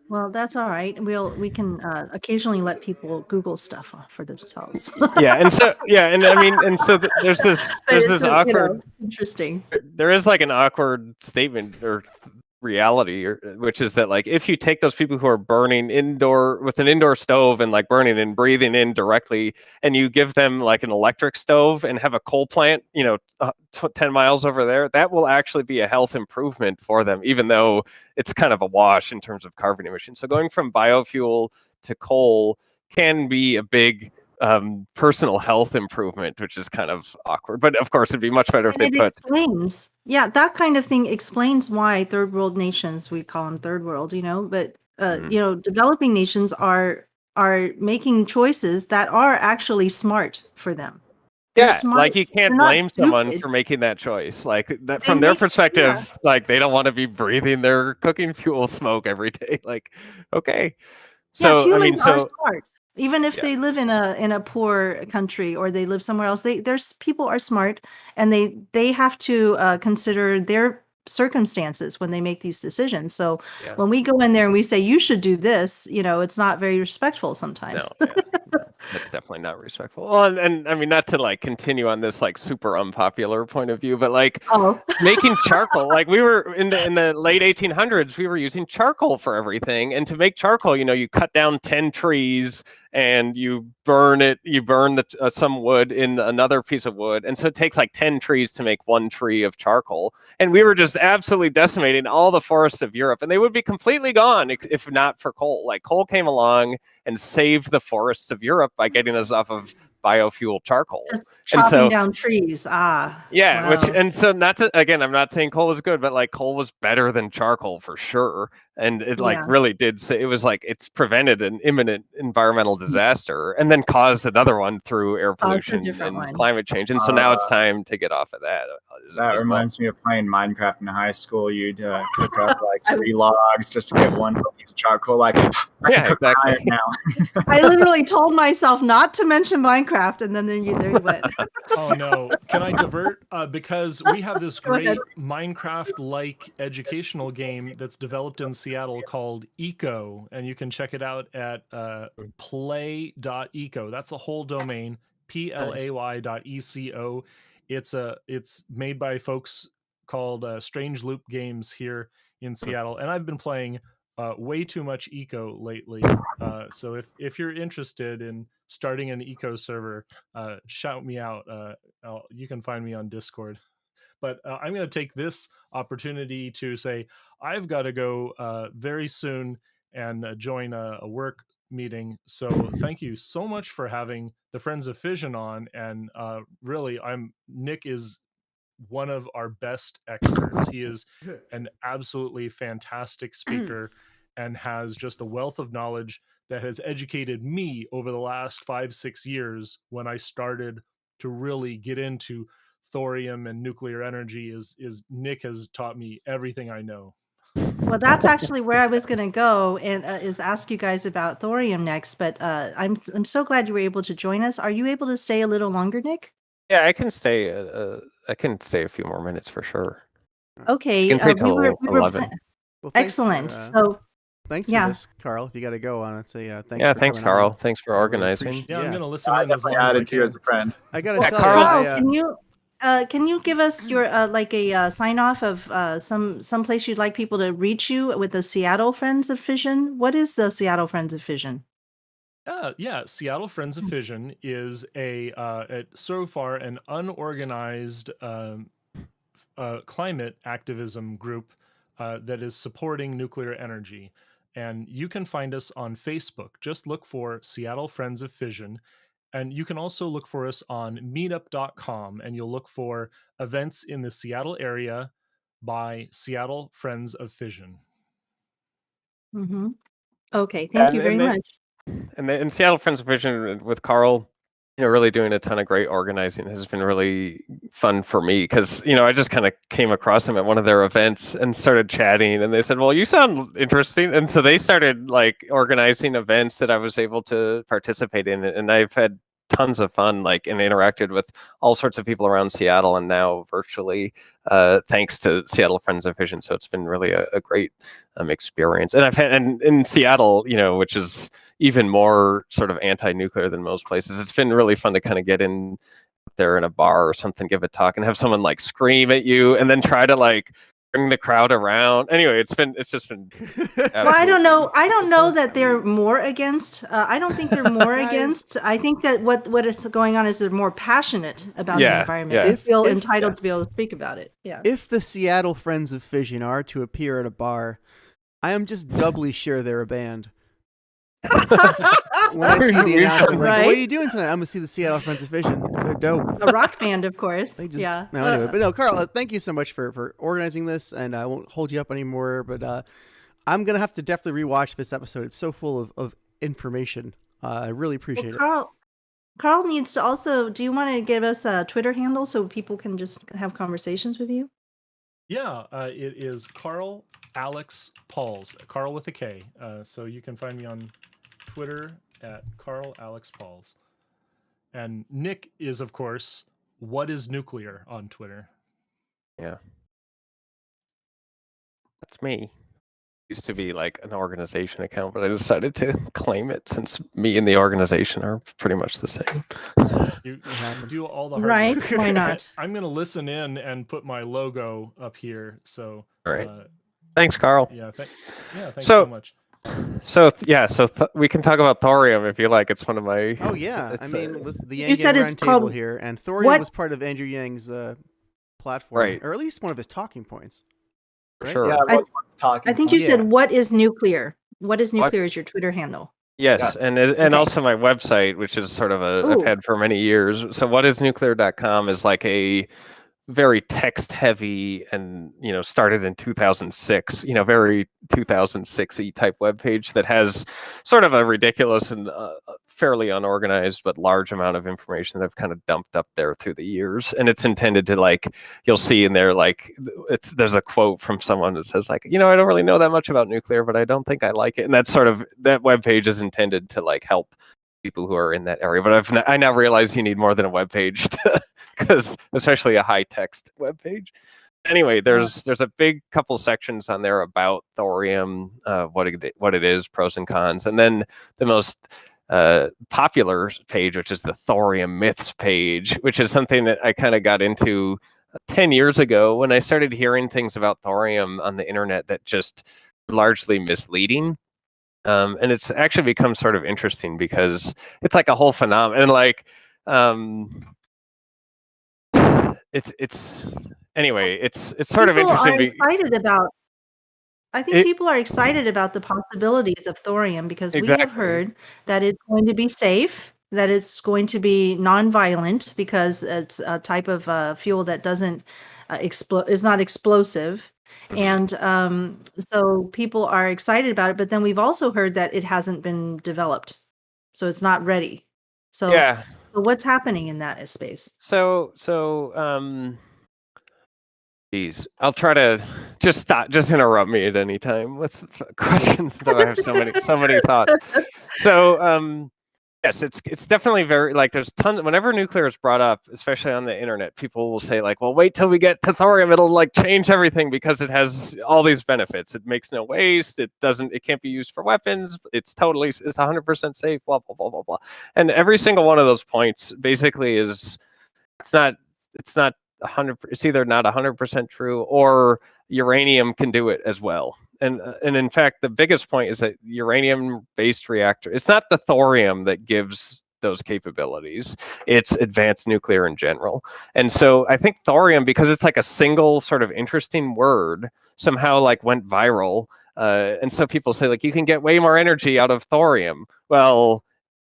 Well, that's all right. We can occasionally let people Google stuff for themselves. Yeah, and I mean, and so there's this But it's awkward. interesting. There is like an awkward statement or reality, which is that like if you take those people who are burning indoor with an indoor stove and like burning and breathing in directly, and you give them like an electric stove and have a coal plant, 10 miles over there, that will actually be a health improvement for them, even though it's kind of a wash in terms of carbon emissions. So going from biofuel to coal can be a big personal health improvement, which is kind of awkward. But of course, it'd be much better if they And it put. explains, yeah, that kind of thing explains why third world nations, we call them third world, but developing nations are making choices that are actually smart for them. They're Yeah, smart. like you can't They're not blame someone stupid. for making that choice. Like that They from their make- perspective, like they don't want to be breathing their cooking fuel smoke every day. Like, okay. Yeah, So I mean, humans are so smart. Even if Yeah. they live in a poor country or they live somewhere else, there's people are smart, and they have to consider their circumstances when they make these decisions. So yeah. when we go in there and we say you should do this, it's not very respectful sometimes. No, yeah, no, that's definitely not respectful. Well, and I mean, not to like continue on this like super unpopular point of view, but like Oh, making charcoal, like we were in the late 1800s, we were using charcoal for everything. And to make charcoal, you cut down 10 trees and you burn some wood in another piece of wood. And so it takes like 10 trees to make one tree of charcoal. And we were just absolutely decimating all the forests of Europe, and they would be completely gone if not for coal. Like coal came along and saved the forests of Europe by getting us off of biofuel charcoal. just And chopping so down trees. yeah, Wow. and so not to, again, I'm not saying coal is good, but like coal was better than charcoal for sure. And it like Yeah. really did say it was like it's prevented an imminent environmental disaster and then caused another one through air Caused a pollution different and one. climate change. And so now it's time to get off of that. That as well. reminds me of playing Minecraft in high school. You'd cook up like 3 logs just to get one piece of charcoal. Like, I Yeah, can cook my exactly. iron now. I literally told myself not to mention Minecraft, and then there you went. Oh no! Can I divert? Because we have this Go ahead. great Minecraft-like educational game that's developed in Seattle called Eco, and you can check it out at play.eco. That's a whole domain, play.eco. It's made by folks called Strange Loop Games here in Seattle, and I've been playing way too much Eco lately. So if you're interested in starting an Eco server, shout me out. You can find me on Discord. But I'm going to take this opportunity to say I've got to go very soon and join a work meeting. So thank you so much for having the Friends of Fission on. And really, Nick is one of our best experts. He is an absolutely fantastic speaker and has just a wealth of knowledge that has educated me over the last 5-6 years when I started to really get into thorium and nuclear energy. Is Nick has taught me everything I know. Well, that's actually where I was going to go, and is ask you guys about thorium next. But I'm so glad you were able to join us. Are you able to stay a little longer, Nick? Yeah, I can stay. I can stay a few more minutes for sure. Okay. I can stay we till were 11. Well, thanks excellent. For, So thanks yeah. for this, Carl. If you got to go on, I'd say thanks. Yeah, for thanks, coming on. Carl. Thanks for I really organizing. appreciate- Yeah, I'm going to listen I in as long definitely as I added you can. as a friend. I gotta Yeah, tell Carl, you, Can you give us your like a sign off of some place you'd like people to reach you with the Seattle Friends of Fission? What is the Seattle Friends of Fission? Yeah, Seattle Friends of Fission is so far an unorganized climate activism group that is supporting nuclear energy. And you can find us on Facebook. Just look for Seattle Friends of Fission. And you can also look for us on meetup.com, and you'll look for events in the Seattle area by Seattle Friends of Fission. Mm-hmm. Okay, thank you very much. And Seattle Friends of Vision with Karl, really doing a ton of great organizing has been really fun for me because, I just kind of came across them at one of their events and started chatting, and they said, well, you sound interesting. And so they started like organizing events that I was able to participate in. And I've had tons of fun, like, and interacted with all sorts of people around Seattle and now virtually, thanks to Seattle Friends of Fission. So it's been really a great experience. And I've had, and in Seattle, you know, which is even more sort of anti-nuclear than most places, it's been really fun to kind of get in there in a bar or something, give a talk, and have someone like scream at you, and then try to like bring the crowd around. Anyway, it's just been. Well, I don't know that they're more against. I don't think they're more Guys. against. I think that what is going on is they're more passionate about the Yeah, environment. yeah. They feel If- entitled to be able to speak about it. Yeah. If the Seattle Friends of Fission are to appear at a bar, I am just doubly sure they're a band. When I see the announcement, like, Right? what are you doing tonight? I'm gonna see the Seattle Friends of Fission. They're dope. A rock band, of course. They just, Yeah. No, anyway, but no, Karl, thank you so much for organizing this, and I won't hold you up anymore. But I'm gonna have to definitely rewatch this episode. It's so full of information. I really appreciate it. Karl needs to also. Do you want to give us a Twitter handle so people can just have conversations with you? Yeah, it is Karl Alex Pauls. Karl with a K. So you can find me on Twitter at Karl Alex Pauls. And Nick is, of course, What is Nuclear on Twitter. Yeah. That's me. Used to be like an organization account, but I decided to claim it since me and the organization are pretty much the same. You do all the hard Right? work. Why not? I'm going to listen in and put my logo up here. So, All right. Thanks, Karl. yeah, thanks So- so much. So we can talk about thorium if you like. It's one of my. Oh yeah, I it's, mean, with the You Yang said Yang it's Roundtable called- here, and thorium what- was part of Andrew Yang's platform, Right. or at least one of his talking points. for right? sure. Yeah, I- it was once talking. I think you Yeah. said, "What is nuclear?" What is What? nuclear is your Twitter handle. Yes, and Okay. also my website, which is sort of I've Ooh. had for many years. So whatisnuclear.com is like a very text heavy and, you know, started in 2006, you know, very 2006-y type webpage that has sort of a ridiculous and fairly unorganized but large amount of information that I've kind of dumped up there through the years. And it's intended to, like, you'll see in there, like, there's a quote from someone that says, like, you know, I don't really know that much about nuclear, but I don't think I like it. And that's sort of, that webpage is intended to, like, help people who are in that area. But I now realize you need more than a webpage to, because especially a high text web page. Anyway, there's a big couple sections on there about thorium, what it is, pros and cons, and then the most popular page, which is the thorium myths page, which is something that I kind of got into 10 years ago when I started hearing things about thorium on the internet that just largely misleading. And it's actually become sort of interesting because it's like a whole phenomenon. And like, it's anyway, it's sort of People interesting. are excited about. I think It- people are excited about the possibilities of thorium because we have Exactly. heard that it's going to be safe, that it's going to be non-violent because it's a type of fuel that doesn't explode, is not explosive. Mhm. And so people are excited about it, but then we've also heard that it hasn't been developed, so it's not ready. So, Yeah. so what's happening in that space? So geez, I'll try to just interrupt me at any time with questions. So I have so many thoughts. So yes, it's definitely very, like, there's tons. Whenever nuclear is brought up, especially on the internet, people will say, like, well, wait till we get to thorium, it'll, like, change everything because it has all these benefits. It makes no waste. It can't be used for weapons. It's 100% safe. Blah blah blah blah blah. And every single one of those points basically is it's not 100. It's either not 100% true or uranium can do it as well. And in fact, the biggest point is that uranium-based reactor, it's not the thorium that gives those capabilities. It's advanced nuclear in general. And so I think thorium, because it's like a single sort of interesting word, somehow like went viral. And so people say, like, you can get way more energy out of thorium. Well,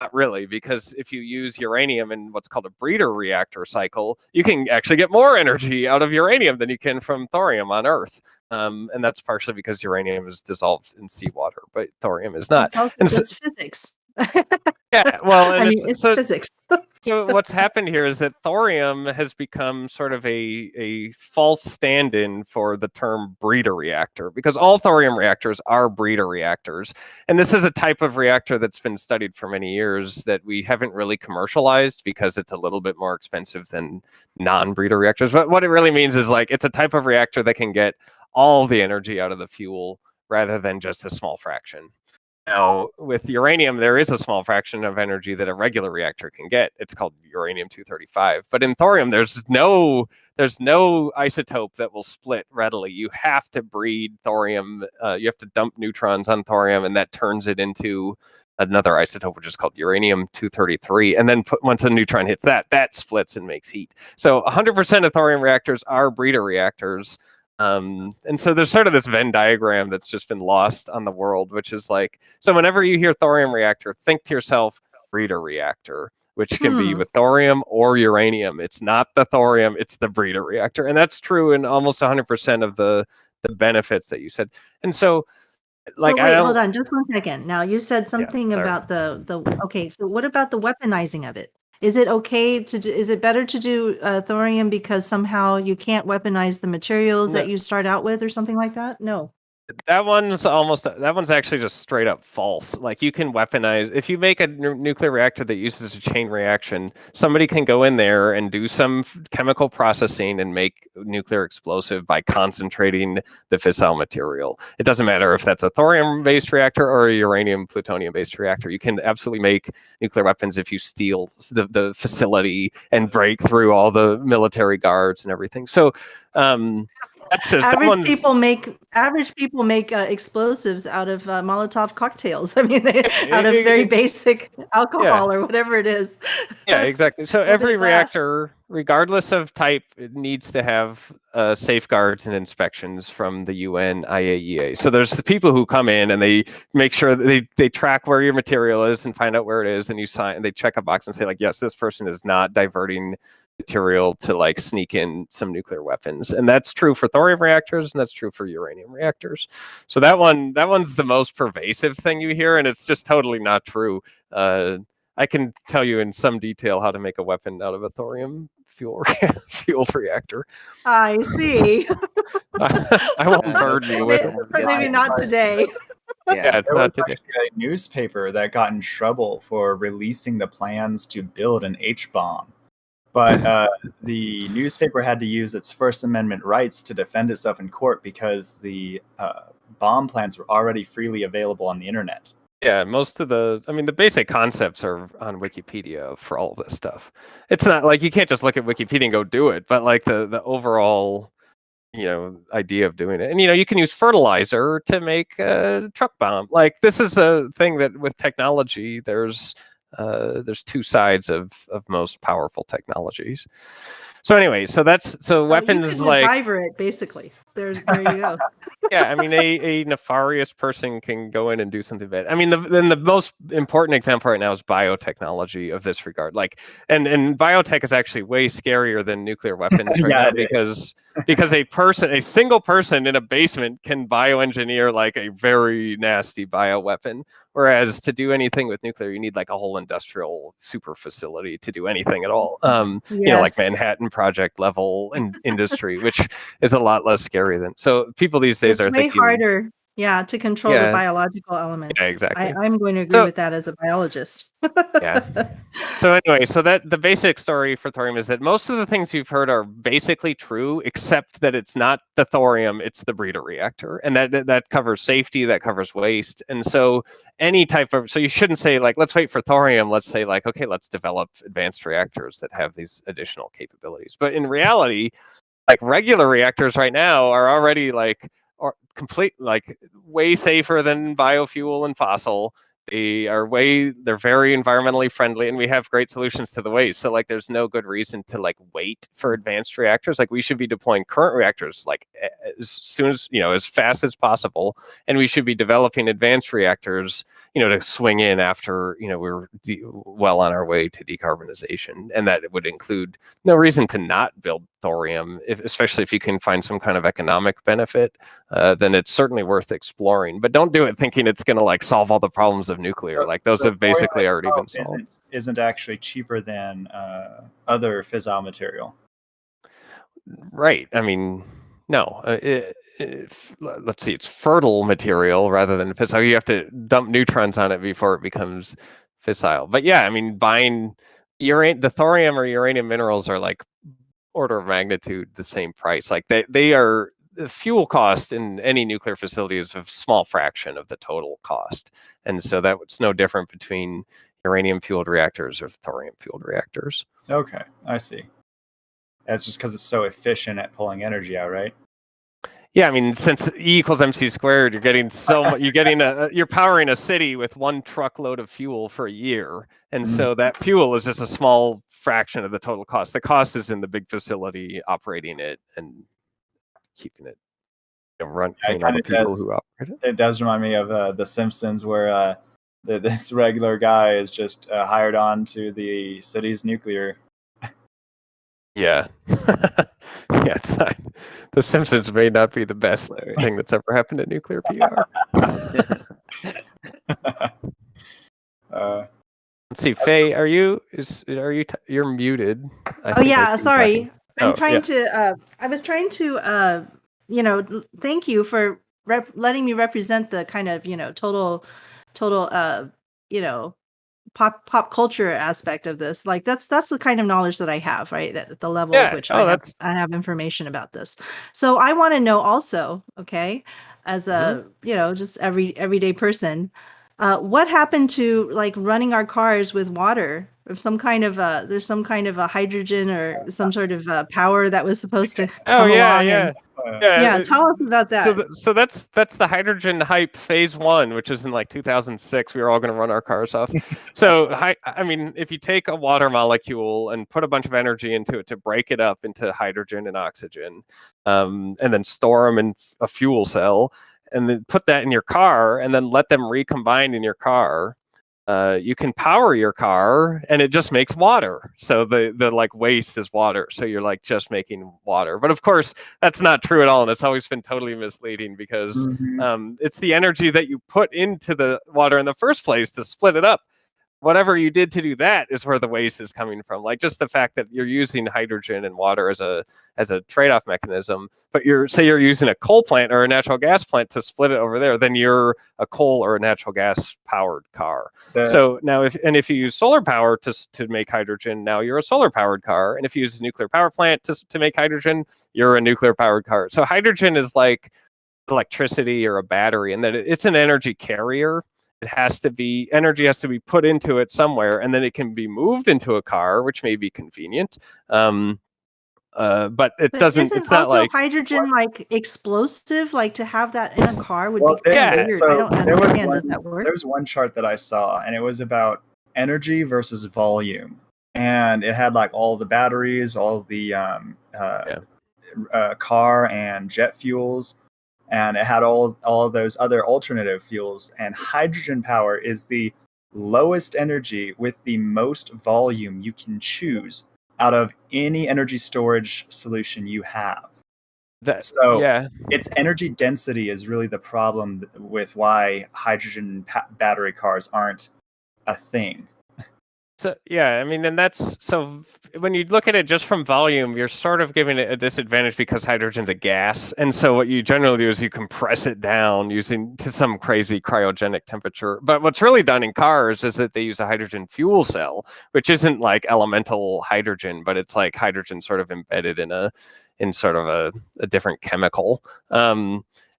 not really, because if you use uranium in what's called a breeder reactor cycle, you can actually get more energy out of uranium than you can from thorium on Earth. And that's partially because uranium is dissolved in seawater, but thorium is not. It's also And so- just physics. Yeah, well, and I mean, it's so physics. So what's happened here is that thorium has become sort of a false stand-in for the term breeder reactor, because all thorium reactors are breeder reactors. And this is a type of reactor that's been studied for many years that we haven't really commercialized because it's a little bit more expensive than non-breeder reactors. But what it really means is like it's a type of reactor that can get all the energy out of the fuel rather than just a small fraction. Now, with uranium, there is a small fraction of energy that a regular reactor can get. It's called uranium-235. But in thorium, there's no isotope that will split readily. You have to breed thorium. You have to dump neutrons on thorium, and that turns it into another isotope, which is called uranium-233. And then once a neutron hits that, that splits and makes heat. So 100% of thorium reactors are breeder reactors. And so there's sort of this Venn diagram that's just been lost on the world, which is like, so whenever you hear thorium reactor, think to yourself breeder reactor, which can be with thorium or uranium. It's not the thorium, it's the breeder reactor. And that's true in almost 100% of the benefits that you said. And so like, so wait, hold on just one second. Now you said something sorry. about okay, so what about the weaponizing of it? Is it okay to do, is it better to do thorium because somehow you can't weaponize the materials that you start out with or something like that? No. That one's actually just straight up false. Like you can weaponize, if you make a nuclear reactor that uses a chain reaction, somebody can go in there and do some chemical processing and make nuclear explosive by concentrating the fissile material. It doesn't matter if that's a thorium-based reactor or a uranium-plutonium-based reactor. You can absolutely make nuclear weapons if you steal the facility and break through all the military guards and everything. So, that's just, average people make explosives out of Molotov cocktails. I mean, out of very basic alcohol or whatever it is. Yeah, exactly. So every reactor, regardless of type, it needs to have safeguards and inspections from the UN IAEA. So there's the people who come in and they make sure that they track where your material is and find out where it is, and you sign and they check a box and say like, yes, this person is not diverting material to like sneak in some nuclear weapons. And that's true for thorium reactors and that's true for uranium reactors. So that one's the most pervasive thing you hear, and it's just totally not true. I can tell you in some detail how to make a weapon out of a thorium fueled reactor. I see. I won't burden you with it. Maybe not today. Yeah, there was not today. actually a newspaper that got in trouble for releasing the plans to build an H-bomb. But the newspaper had to use its First Amendment rights to defend itself in court because the bomb plans were already freely available on the internet. Yeah, the basic concepts are on Wikipedia for all this stuff. It's not like you can't just look at Wikipedia and go do it, but like the overall, idea of doing it. And, you can use fertilizer to make a truck bomb. Like this is a thing that with technology, there's two sides of most powerful technologies. So anyway, so weapons you like MacGyver it basically. There you go. Yeah, I mean, a nefarious person can go in and do something bad. I mean, the most important example right now is biotechnology of this regard. Like, and biotech is actually way scarier than nuclear weapons right now because a single person in a basement can bioengineer like a very nasty bioweapon. Whereas to do anything with nuclear, you need like a whole industrial super facility to do anything at all. Like Manhattan Project level industry, which is a lot less scary than. So people these days are way thinking harder, to control the biological elements. Yeah, exactly. I'm going to agree with that as a biologist. Yeah. So anyway, that the basic story for thorium is that most of the things you've heard are basically true, except that it's not the thorium, it's the breeder reactor, and that covers safety, that covers waste, and so so you shouldn't say like let's wait for thorium. Let's say like okay, let's develop advanced reactors that have these additional capabilities. But in reality, like regular reactors right now are already like way safer than biofuel and fossil. They're very environmentally friendly, and we have great solutions to the waste. So like there's no good reason to like wait for advanced reactors. Like we should be deploying current reactors like as soon as as fast as possible, and we should be developing advanced reactors to swing in after we're well on our way to decarbonization. And that would include no reason to not build thorium, especially if you can find some kind of economic benefit, then it's certainly worth exploring. But don't do it thinking it's going to like solve all the problems of nuclear. Like those have basically thorium already been itself solved. Isn't actually cheaper than other fissile material. Right. I mean, no. Let's see. It's fertile material rather than fissile. You have to dump neutrons on it before it becomes fissile. But yeah, I mean, buying the thorium or uranium minerals are like order of magnitude the same price. Like they are, the fuel cost in any nuclear facility is a small fraction of the total cost, and so that's no different between uranium fueled reactors or thorium fueled reactors. Okay, I see. That's just because it's so efficient at pulling energy out, right? Yeah, I mean, since E equals MC squared, you're getting so much. You're powering a city with one truckload of fuel for a year, and so that fuel is just a small fraction of the total cost. The cost is in the big facility operating it and keeping it, paying all the people who operate it. It does remind me of The Simpsons, where this regular guy is just hired on to the city's nuclear. Yeah. Yeah, it's not, The Simpsons may not be the best thing that's ever happened to nuclear PR. Let's see, Faye, you're muted? Oh yeah, sorry. I'm Oh, trying yeah. to. I was trying to. Thank you for letting me represent the kind of total, pop culture aspect of this. Like that's the kind of knowledge that I have, right? At the level of Yeah. which Oh, I have information about this. So I want to know also, okay, as a just everyday person, what happened to like running our cars with water? Of some kind of there's some kind of a hydrogen or some sort of power that was supposed to come along. And tell us about that. So that's the hydrogen hype phase 1, which is in like 2006. We were all going to run our cars off. So I mean, if you take a water molecule and put a bunch of energy into it to break it up into hydrogen and oxygen, and then store them in a fuel cell, and then put that in your car, and then let them recombine in your car, you can power your car, and it just makes water. So the like waste is water. So you're like just making water. But of course, that's not true at all, and it's always been totally misleading because it's the energy that you put into the water in the first place to split it up. Whatever you did to do that is where the waste is coming from. Like just the fact that you're using hydrogen and water as a trade-off mechanism, but you're using a coal plant or a natural gas plant to split it over there, then you're a coal or a natural gas powered car. So now if you use solar power to make hydrogen, now you're a solar powered car. And if you use a nuclear power plant to make hydrogen, you're a nuclear powered car. So hydrogen is like electricity or a battery, and that it's an energy carrier. Energy has to be put into it somewhere, and then it can be moved into a car, which may be convenient. But it doesn't. Isn't it's not also like hydrogen like explosive? Like to have that in a car would Well, be kind of weird. so I don't understand. Does that work? There was one chart that I saw, and it was about energy versus volume, and it had like all the batteries, all the car and jet fuels, and it had all of those other alternative fuels. And hydrogen power is the lowest energy with the most volume you can choose out of any energy storage solution you have. Its energy density is really the problem with why hydrogen battery cars aren't a thing. So yeah, I mean, and that's so when you look at it just from volume, you're sort of giving it a disadvantage because hydrogen's a gas, and so what you generally do is you compress it down using to some crazy cryogenic temperature. But what's really done in cars is that they use a hydrogen fuel cell, which isn't like elemental hydrogen, but it's like hydrogen sort of embedded in sort of a different chemical.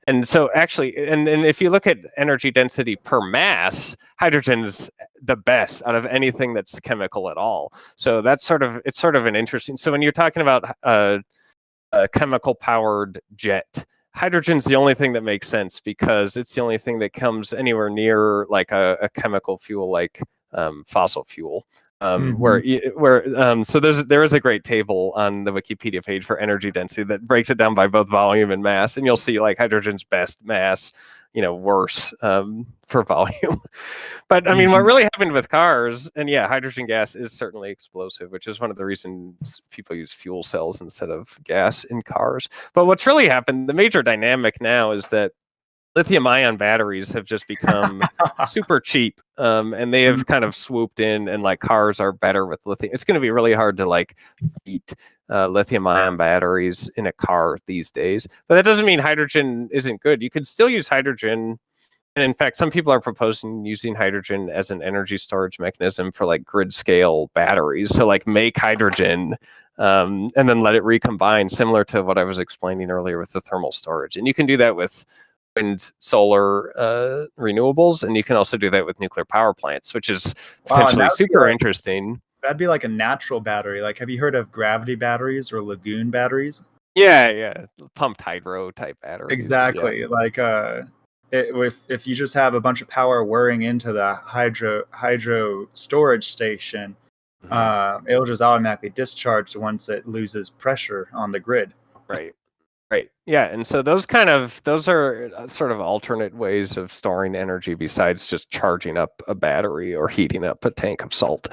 And so actually, and if you look at energy density per mass, hydrogen's the best out of anything that's chemical at all. So it's sort of an interesting. So when you're talking about a chemical powered jet, hydrogen's the only thing that makes sense because it's the only thing that comes anywhere near like a chemical fuel like fossil fuel. So there is a great table on the Wikipedia page for energy density that breaks it down by both volume and mass, and you'll see like hydrogen's best mass, worse for volume. But I mean, what really happened with cars, and yeah, hydrogen gas is certainly explosive, which is one of the reasons people use fuel cells instead of gas in cars. But what's really happened, the major dynamic now is that lithium-ion batteries have just become super cheap, and they have kind of swooped in, and like cars are better with lithium. It's going to be really hard to like beat lithium-ion batteries in a car these days. But that doesn't mean hydrogen isn't good. You can still use hydrogen. And in fact, some people are proposing using hydrogen as an energy storage mechanism for like grid scale batteries. So like make hydrogen and then let it recombine, similar to what I was explaining earlier with the thermal storage. And you can do that with wind, solar, renewables, and you can also do that with nuclear power plants, which is potentially super interesting. That'd be like a natural battery. Like, have you heard of gravity batteries or lagoon batteries? Yeah, pumped hydro type batteries. Exactly. Yeah. Like, if you just have a bunch of power whirring into the hydro storage station, it'll just automatically discharge once it loses pressure on the grid. Right. Yeah. And so those are sort of alternate ways of storing energy besides just charging up a battery or heating up a tank of salt.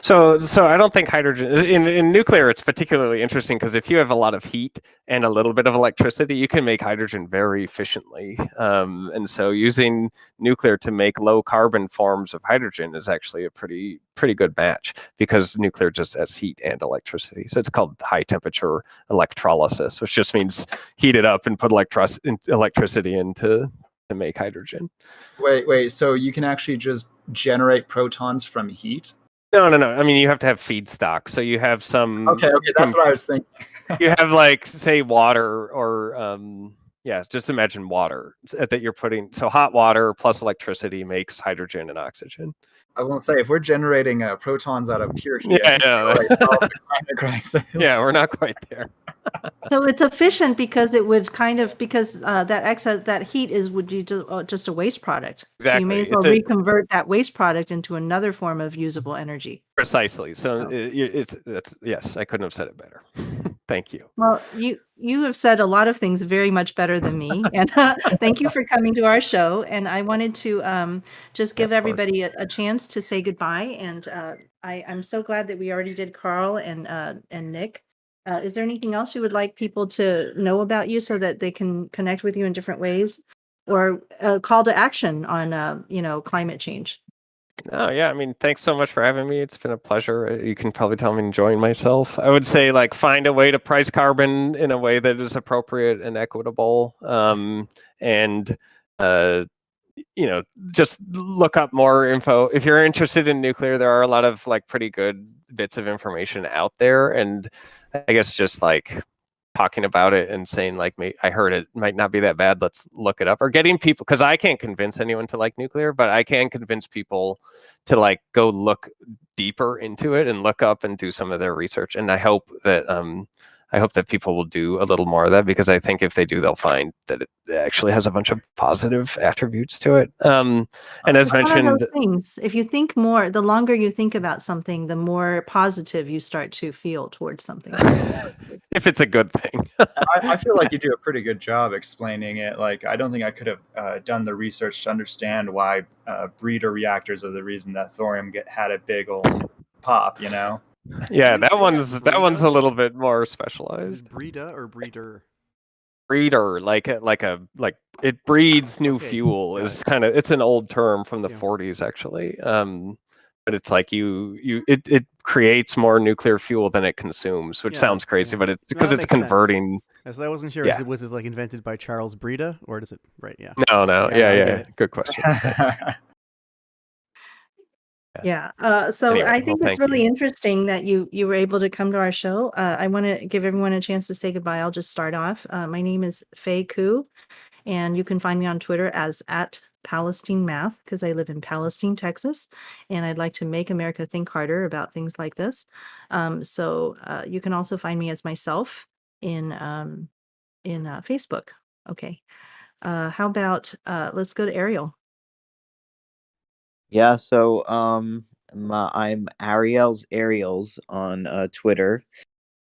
So I don't think hydrogen in nuclear, it's particularly interesting because if you have a lot of heat and a little bit of electricity, you can make hydrogen very efficiently. And so using nuclear to make low carbon forms of hydrogen is actually a pretty good match because nuclear just has heat and electricity. So it's called high temperature electrolysis, which just means heat it up and put electricity in to make hydrogen. Wait. So you can actually just generate protons from heat? No. I mean, you have to have feedstock. So you have some. Okay. That's what I was thinking. You have like, say, water or just imagine water that you're putting. So hot water plus electricity makes hydrogen and oxygen. I won't say if we're generating protons out of pure heat. Yeah, the climate crisis. Yeah, we're not quite there. So it's efficient because it would that heat would be just a waste product. Exactly. So you may as well reconvert that waste product into another form of usable energy. Precisely. So yes, I couldn't have said it better. Thank you. Well, you have said a lot of things very much better than me, and thank you for coming to our show. And I wanted to just give everybody a chance to say goodbye. And I'm so glad that we already did Karl and Nick. Is there anything else you would like people to know about you so that they can connect with you in different ways, or a call to action on climate change? Oh, yeah. I mean, thanks so much for having me. It's been a pleasure. You can probably tell I'm enjoying myself. I would say, like, find a way to price carbon in a way that is appropriate and equitable. Just look up more info. If you're interested in nuclear, there are a lot of, like, pretty good bits of information out there. And I guess just, like, talking about it and saying like, I heard it might not be that bad, let's look it up, or getting people, because I can't convince anyone to like nuclear, but I can convince people to like go look deeper into it and look up and do some of their research. And I hope that people will do a little more of that, because I think if they do, they'll find that it actually has a bunch of positive attributes to it. And as mentioned, things, if you think more, the longer you think about something, the more positive you start to feel towards something. If it's a good thing. I feel like you do a pretty good job explaining it. Like, I don't think I could have done the research to understand why breeder reactors are the reason that thorium had a big old pop, Yeah, that one's a little bit more specialized. Is it breeda or breeder? Breeder, like it breeds new fuel. Is it's an old term from the 40s actually. But it's like it creates more nuclear fuel than it consumes, which sounds crazy, but it's because it's converting. So I wasn't sure. Was it like invented by Charles Breeda, or does it? Right? Yeah. No. Yeah. Good question. Yeah. So anyway, I think it's really interesting that you were able to come to our show. I want to give everyone a chance to say goodbye. I'll just start off. My name is Faye Koo, and you can find me on Twitter as @PalestineMath, because I live in Palestine, Texas, and I'd like to make America think harder about things like this. So you can also find me as myself in Facebook. Okay. How about let's go to Ariel. Yeah, so I'm Ariels on Twitter.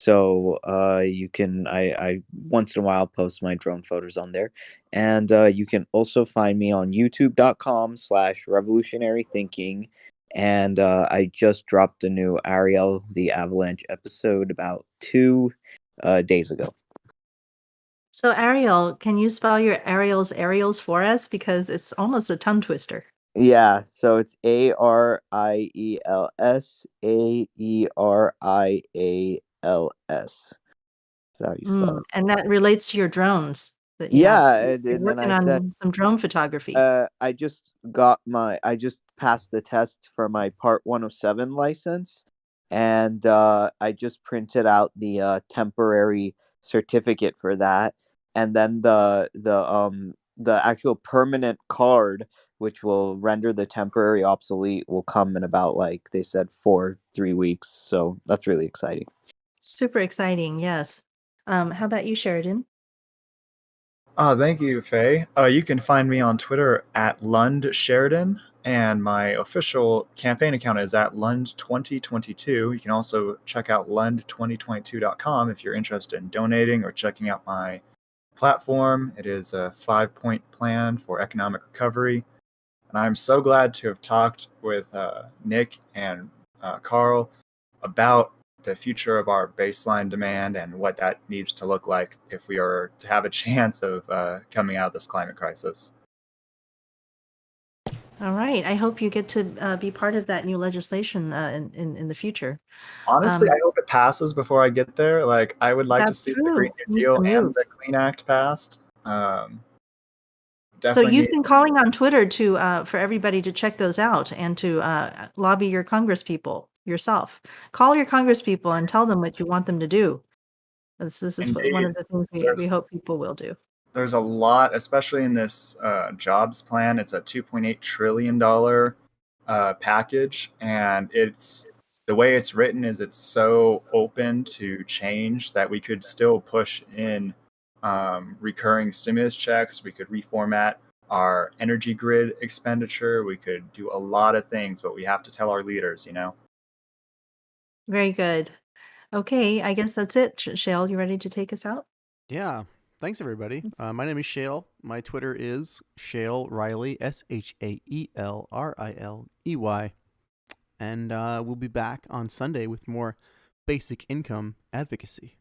So you can I once in a while post my drone photos on there, and you can also find me on youtube.com/revolutionary thinking, and I just dropped a new Ariel the Avalanche episode about 2 days ago. So Ariel, can you spell your Ariels for us? Because it's almost a tongue twister. Yeah, so it's ARIELS. That's how you spell it. And that relates to your drones that you have. Yeah, You're it did, and then working I said, on some drone photography. I just passed the test for my Part 107 license, and I just printed out the temporary certificate for that, and then the actual permanent card, which will render the temporary obsolete, will come in about, like they said, 3 weeks. So that's really exciting. Super exciting, yes. How about you, Sheridan? Thank you, Faye. You can find me on Twitter at Lund Sheridan, and my official campaign account is at Lund2022. You can also check out Lund2022.com if you're interested in donating or checking out my platform. It is a 5-point plan for economic recovery. And I'm so glad to have talked with Nick and Karl about the future of our baseline demand and what that needs to look like if we are to have a chance of coming out of this climate crisis. All right. I hope you get to be part of that new legislation in the future. Honestly, I hope it passes before I get there. Like, I would like to That's see the true. Green New Needs Deal to and move. the Clean Act passed. So Definitely you've need. been calling on Twitter to for everybody to check those out and to lobby your Congress people yourself. Call your Congress people and tell them what you want them to do. This is one Indeed. of the things we There's hope people will do. there's a lot, especially in this jobs plan. It's a $2.8 trillion package, and it's the way it's written is it's so open to change that we could still push in recurring stimulus checks. We could reformat our energy grid expenditure. We could do a lot of things, but we have to tell our leaders, Very good. Okay, I guess that's it. Shale, you ready to take us out? Yeah. Thanks, everybody. My name is Shale. My Twitter is Shale Riley, ShaelRiley. And we'll be back on Sunday with more basic income advocacy.